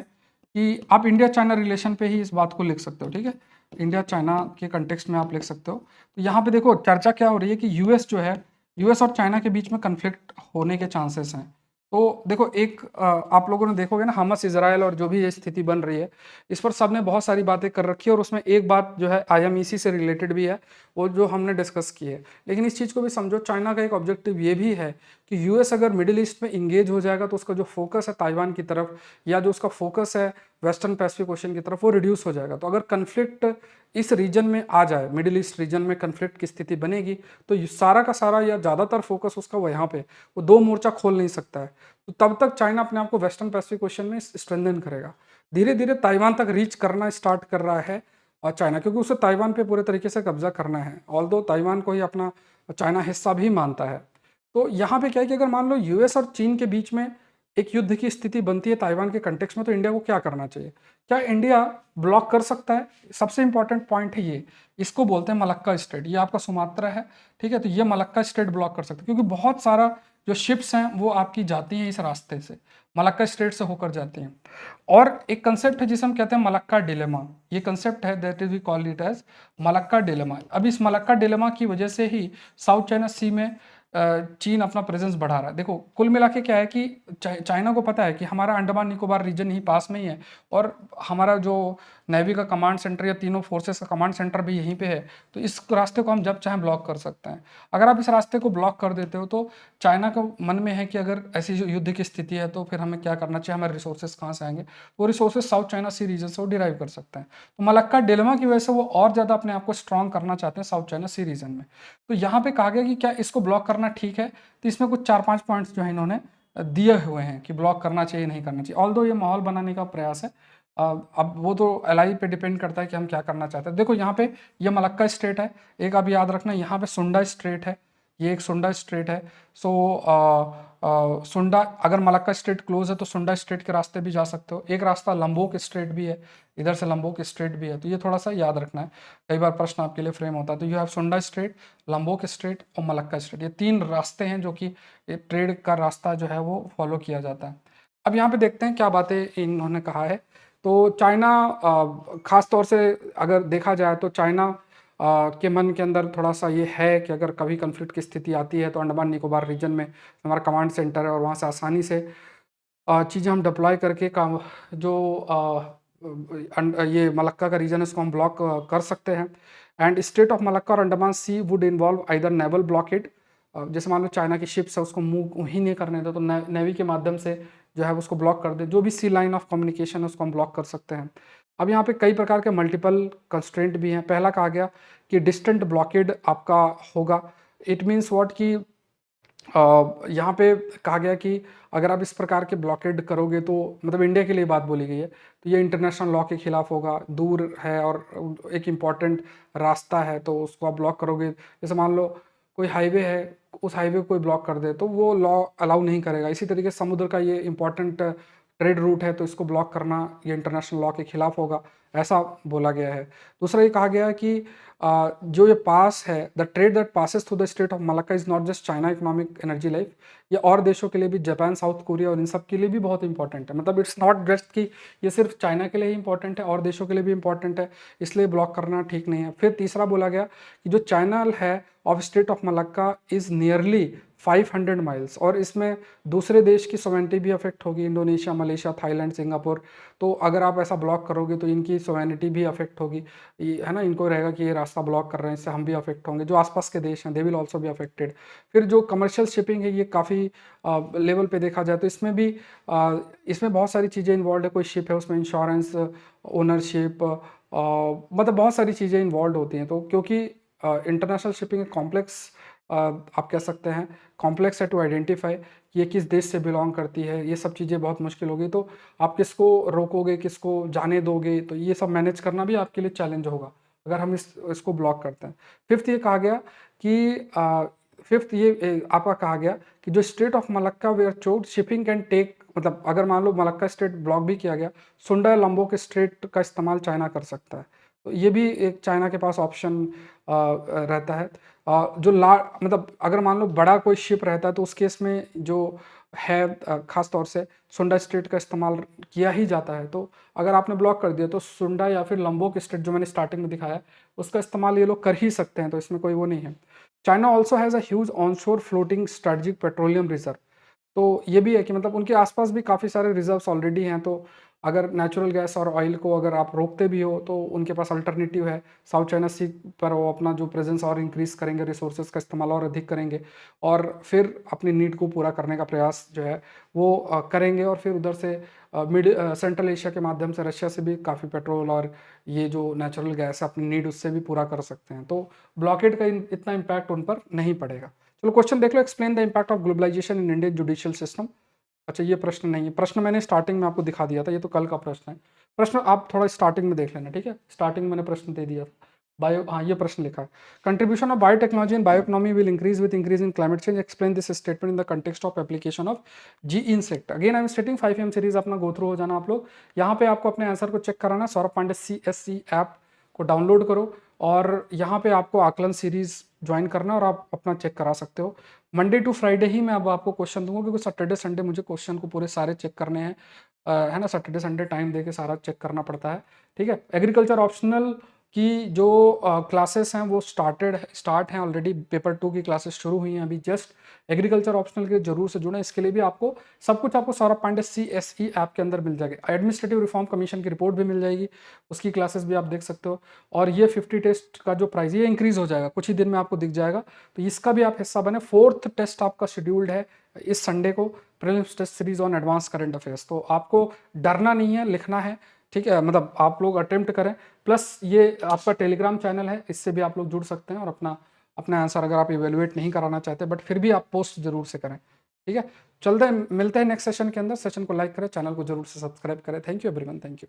कि आप इंडिया चाइना रिलेशन पे ही इस बात को लिख सकते हो, ठीक है, इंडिया चाइना के कंटेक्स्ट में आप लिख सकते हो। तो यहाँ पे देखो चर्चा क्या हो रही है कि यूएस जो है, यूएस और चाइना के बीच में कन्फ्लिक्ट होने के चांसेस हैं। तो देखो एक आप लोगों ने देखोगे ना, हमास इजराइल और जो भी ये स्थिति बन रही है, इस पर सबने बहुत सारी बातें कर रखी है, और उसमें एक बात जो है आईएमईसी से रिलेटेड भी है, वो जो हमने डिस्कस की है। लेकिन इस चीज़ को भी समझो, चाइना का एक ऑब्जेक्टिव ये भी है कि यूएस अगर मिडिल ईस्ट में इंगेज हो जाएगा तो उसका जो फोकस है ताइवान की तरफ, या जो उसका फोकस है वेस्टर्न पैसिफिक ओशन की तरफ, वो रिड्यूस हो जाएगा। तो अगर कन्फ्लिक्ट इस रीजन में आ जाए, मिडिल ईस्ट रीजन में कन्फ्लिक्ट की स्थिति बनेगी, तो ये सारा का सारा या ज़्यादातर फोकस उसका वो यहाँ पे, वो दो मोर्चा खोल नहीं सकता है। तो तब तक चाइना अपने आप को वेस्टर्न पैसिफिक ओशन में स्ट्रेंथन करेगा। धीरे धीरे ताइवान तक रीच करना स्टार्ट कर रहा है और चाइना, क्योंकि उसे ताइवान पे पूरे तरीके से कब्जा करना है, ऑल्दो ताइवान को ही अपना चाइना हिस्सा भी मानता है। तो यहाँ पे क्या है कि अगर मान लो यूएस और चीन के बीच में एक युद्ध की स्थिति बनती है ताइवान के कंटेक्स्ट में, तो इंडिया को क्या करना चाहिए? क्या इंडिया ब्लॉक कर सकता है? सबसे इंपॉर्टेंट पॉइंट है ये, इसको बोलते हैं मलक्का स्टेट। ये आपका सुमात्रा है, ठीक है, तो ये मलक्का स्टेट ब्लॉक कर सकते हैं, क्योंकि बहुत सारा जो शिप्स हैं वो आपकी जाती हैं इस रास्ते से, मलक्का स्टेट से होकर जाती हैं। और एक कंसेप्ट है जिसे हम कहते हैं मलक्का डिलेमा, ये कंसेप्ट है, that is we call it as Malacca dilemma. अब इस मलक्का डिलेमा की वजह से ही साउथ चाइना सी में चीन अपना प्रेजेंस बढ़ा रहा है। देखो कुल मिला के क्या है कि चाइना को पता है कि हमारा अंडमान निकोबार रीजन ही पास में ही है, और हमारा जो नेवी का कमांड सेंटर या तीनों फोर्सेस का कमांड सेंटर भी यहीं पे है। तो इस रास्ते को हम जब चाहें ब्लॉक कर सकते हैं। अगर आप इस रास्ते को ब्लॉक कर देते हो तो चाइना को मन में है कि अगर ऐसी जो युद्ध की स्थिति है तो फिर हमें क्या करना चाहिए, हमारे रिसोर्सेज कहाँ से आएंगे, वो रिसोर्सेज साउथ चाइना सी रीजन से वो डिराइव कर सकते हैं। तो मलक्का डिलेमा की वजह से वो और ज़्यादा अपने आप को स्ट्रॉन्ग करना चाहते हैं साउथ चाइना सी रीजन में। तो यहाँ पे कहा गया कि क्या इसको ब्लॉक करना ठीक है, तो इसमें कुछ 4-5 पॉइंट्स जो है इन्होंने दिए हुए हैं कि ब्लॉक करना चाहिए नहीं करना चाहिए। ऑल्दो ये माहौल बनाने का प्रयास है, अब वो तो एलआई पे डिपेंड करता है कि हम क्या करना चाहते हैं। देखो यहाँ पे ये मलक्का स्ट्रेट है, एक आप याद रखना, यहाँ पे सुंडा स्ट्रेट है, ये एक सुंडा स्ट्रेट है। सो सुंडा, अगर मलक्का स्ट्रेट क्लोज है तो सुंडा स्ट्रेट के रास्ते भी जा सकते हो। एक रास्ता लंबोक स्ट्रेट भी है, इधर से लंबोक स्ट्रेट भी है, तो ये थोड़ा सा याद रखना है, कई बार प्रश्न आपके लिए फ्रेम होता है। तो यू हैव सुंडा स्ट्रेट, लंबोक स्ट्रेट और मलक्का स्ट्रेट, ये 3 रास्ते हैं जो कि ट्रेड का रास्ता जो है वो फॉलो किया जाता है। अब यहाँ पे देखते हैं क्या बातें इन्होंने कहा है। तो चाइना खास तौर से अगर देखा जाए तो चाइना के मन के अंदर थोड़ा सा ये है कि अगर कभी कन्फ्लिक्ट की स्थिति आती है तो अंडमान निकोबार रीजन में हमारा कमांड सेंटर है, और वहाँ से आसानी से चीज़ें हम डिप्लॉय करके काम जो ये मलक्का का रीजन है उसको हम ब्लॉक कर सकते हैं। एंड स्टेट ऑफ मलक्का और Andaman sea would involve either naval blockade, जैसे मान लो चाइना की शिप्स है उसको मूव ही नहीं करने दे तो नेवी के माध्यम से जो है उसको ब्लॉक कर दे, जो भी सी लाइन ऑफ कम्युनिकेशन है उसको हम ब्लॉक कर सकते हैं। अब यहाँ पे कई प्रकार के मल्टीपल कंस्ट्रेंट भी हैं। पहला कहा गया कि डिस्टेंट ब्लॉकेड आपका होगा। इट मीन्स व्हाट कि यहाँ पे कहा गया कि अगर आप इस प्रकार के ब्लॉकेड करोगे तो मतलब इंडिया के लिए बात बोली गई है, तो ये इंटरनेशनल लॉ के खिलाफ होगा, दूर है और एक इम्पॉर्टेंट रास्ता है तो उसको आप ब्लॉक करोगे। जैसे मान लो कोई हाईवे है, उस हाईवे को कोई ब्लॉक कर दे तो वो लॉ अलाउ नहीं करेगा। इसी तरीके से समुद्र का ये इंपॉर्टेंट ट्रेड रूट है तो इसको ब्लॉक करना ये इंटरनेशनल लॉ के खिलाफ होगा, ऐसा बोला गया है। दूसरा ये कहा गया है कि जो ये पास है, the trade that passes through the state of Malacca is not just China economic energy life, ये और देशों के लिए भी, जापान, साउथ कोरिया और इन सब के लिए भी बहुत इंपॉर्टेंट है। मतलब इट्स नॉट जस्ट कि ये सिर्फ चाइना के लिए ही इंपॉर्टेंट है, और देशों के लिए भी इंपॉर्टेंट है, इसलिए ब्लॉक करना ठीक नहीं है। फिर तीसरा बोला गया कि जो चैनल है of state of Malacca is nearly 500 miles, और इसमें दूसरे देश की सोवेनिटी भी अफेक्ट होगी, इंडोनेशिया, मलेशिया, थाईलैंड, सिंगापुर। तो अगर आप ऐसा ब्लॉक करोगे तो इनकी सोवेनिटी भी अफेक्ट होगी, है ना, इनको रहेगा कि ये रास्ता ब्लॉक कर रहे हैं, इससे हम भी अफेक्ट होंगे, जो आसपास के देश हैं दे विल ऑल्सो भी अफेक्टेड। फिर जो कमर्शियल शिपिंग है ये काफ़ी लेवल पे देखा जाए तो इसमें भी इसमें बहुत सारी चीज़ें इन्वॉल्व है। कोई शिप है उसमें इंश्योरेंस, ओनरशिप, मतलब बहुत सारी चीज़ें इन्वॉल्व होती हैं। तो क्योंकि इंटरनेशनल शिपिंग कॉम्प्लेक्स, आप कह सकते हैं कॉम्प्लेक्स है टू आइडेंटिफाई कि ये किस देश से बिलोंग करती है, ये सब चीज़ें बहुत मुश्किल होगी। तो आप किसको रोकोगे, किसको जाने दोगे, तो ये सब मैनेज करना भी आपके लिए चैलेंज होगा अगर हम इसको ब्लॉक करते हैं। फिफ्थ ये कहा गया कि फिफ्थ ये आपका कहा गया कि जो स्टेट ऑफ मलक्का वेयर चोट शिपिंग कैन टेक, मतलब अगर मान लो मलक्का स्टेट ब्लॉक भी किया गया, सुंडा या लंबोक स्ट्रेट का इस्तेमाल चाइना कर सकता है। तो ये भी एक चाइना के पास ऑप्शन रहता है। जो मतलब अगर मान लो बड़ा कोई शिप रहता है तो उस केस में जो है खास तौर से सुंडा स्ट्रेट का इस्तेमाल किया ही जाता है। तो अगर आपने ब्लॉक कर दिया तो सुंडा या फिर लंबोक स्ट्रेट जो मैंने स्टार्टिंग में दिखाया उसका इस्तेमाल ये लोग कर ही सकते हैं, तो इसमें कोई वो नहीं है। China also has a huge onshore floating strategic petroleum reserve. तो ये भी है कि मतलब उनके आसपास भी काफ़ी सारे रिजर्व्स ऑलरेडी हैं। तो अगर नेचुरल गैस और ऑयल को अगर आप रोकते भी हो तो उनके पास अल्टरनेटिव है। साउथ चाइना सी पर वो अपना जो प्रेजेंस और इंक्रीज करेंगे, रिसोर्सेज का इस्तेमाल और अधिक करेंगे, और फिर अपनी नीड को पूरा करने का प्रयास जो है वो करेंगे। और फिर उधर से सेंट्रल एशिया के माध्यम से रशिया से भी काफ़ी पेट्रोल और ये जो नेचुरल गैस है अपनी नीड उससे भी पूरा कर सकते हैं। तो ब्लॉकेड का इतना इम्पैक्ट उन पर नहीं पड़ेगा। चलो क्वेश्चन देख लो, explain the impact of globalization in Indian judicial system. अच्छा ये प्रश्न नहीं है, प्रश्न मैंने स्टार्टिंग में आपको दिखा दिया था, ये तो कल का प्रश्न है। प्रश्न आप थोड़ा स्टार्टिंग में देख लेना, ठीक है, स्टार्टिंग में मैंने प्रश्न दे दिया। बायो, हाँ ये प्रश्न लिखा है, contribution of biotechnology in bioeconomy will increase with increase in climate change, explain this statement in the context of application of GE insect. Again I am stating 5 AM series अपना गो थ्रू हो जाना आप लोग। यहाँ पे आपको अपने answer को चेक कराना, सौरभ पांडे CSC ऐप को डाउनलोड करो और यहाँ पे आपको आकलन सीरीज ज्वाइन करना और आप अपना चेक करा सकते हो। मंडे टू फ्राइडे ही मैं अब आपको क्वेश्चन दूंगा, क्योंकि सैटरडे संडे मुझे क्वेश्चन को पूरे सारे चेक करने हैं, है ना, सैटरडे संडे टाइम दे के सारा चेक करना पड़ता है, ठीक है। एग्रीकल्चर ऑप्शनल की जो क्लासेस हैं वो स्टार्ट हैं ऑलरेडी, पेपर 2 की क्लासेस शुरू हुई हैं अभी जस्ट। एग्रीकल्चर ऑप्शनल के जरूर से जुड़ें, इसके लिए भी आपको सब कुछ आपको सौरभ पांडे CSE ऐप के अंदर मिल जाएगा। एडमिनिस्ट्रेटिव रिफॉर्म कमीशन की रिपोर्ट भी मिल जाएगी, उसकी क्लासेस भी आप देख सकते हो। और ये 50 टेस्ट का जो प्राइस ये इंक्रीज हो जाएगा, कुछ ही दिन में आपको दिख जाएगा, तो इसका भी आप हिस्सा बने। 4th टेस्ट आपका शेड्यूल्ड है इस संडे को, prelims test series on advance current affairs. तो आपको डरना नहीं है, लिखना है, ठीक है, मतलब आप लोग अटेम्प्ट करें। प्लस ये आपका टेलीग्राम चैनल है, इससे भी आप लोग जुड़ सकते हैं और अपना आंसर अगर आप इवेलुएट नहीं कराना चाहते बट फिर भी आप पोस्ट जरूर से करें, ठीक है। चलते हैं, मिलते हैं नेक्स्ट सेशन के अंदर। सेशन को लाइक करें, चैनल को जरूर से सब्सक्राइब करें। Thank you everyone, thank you.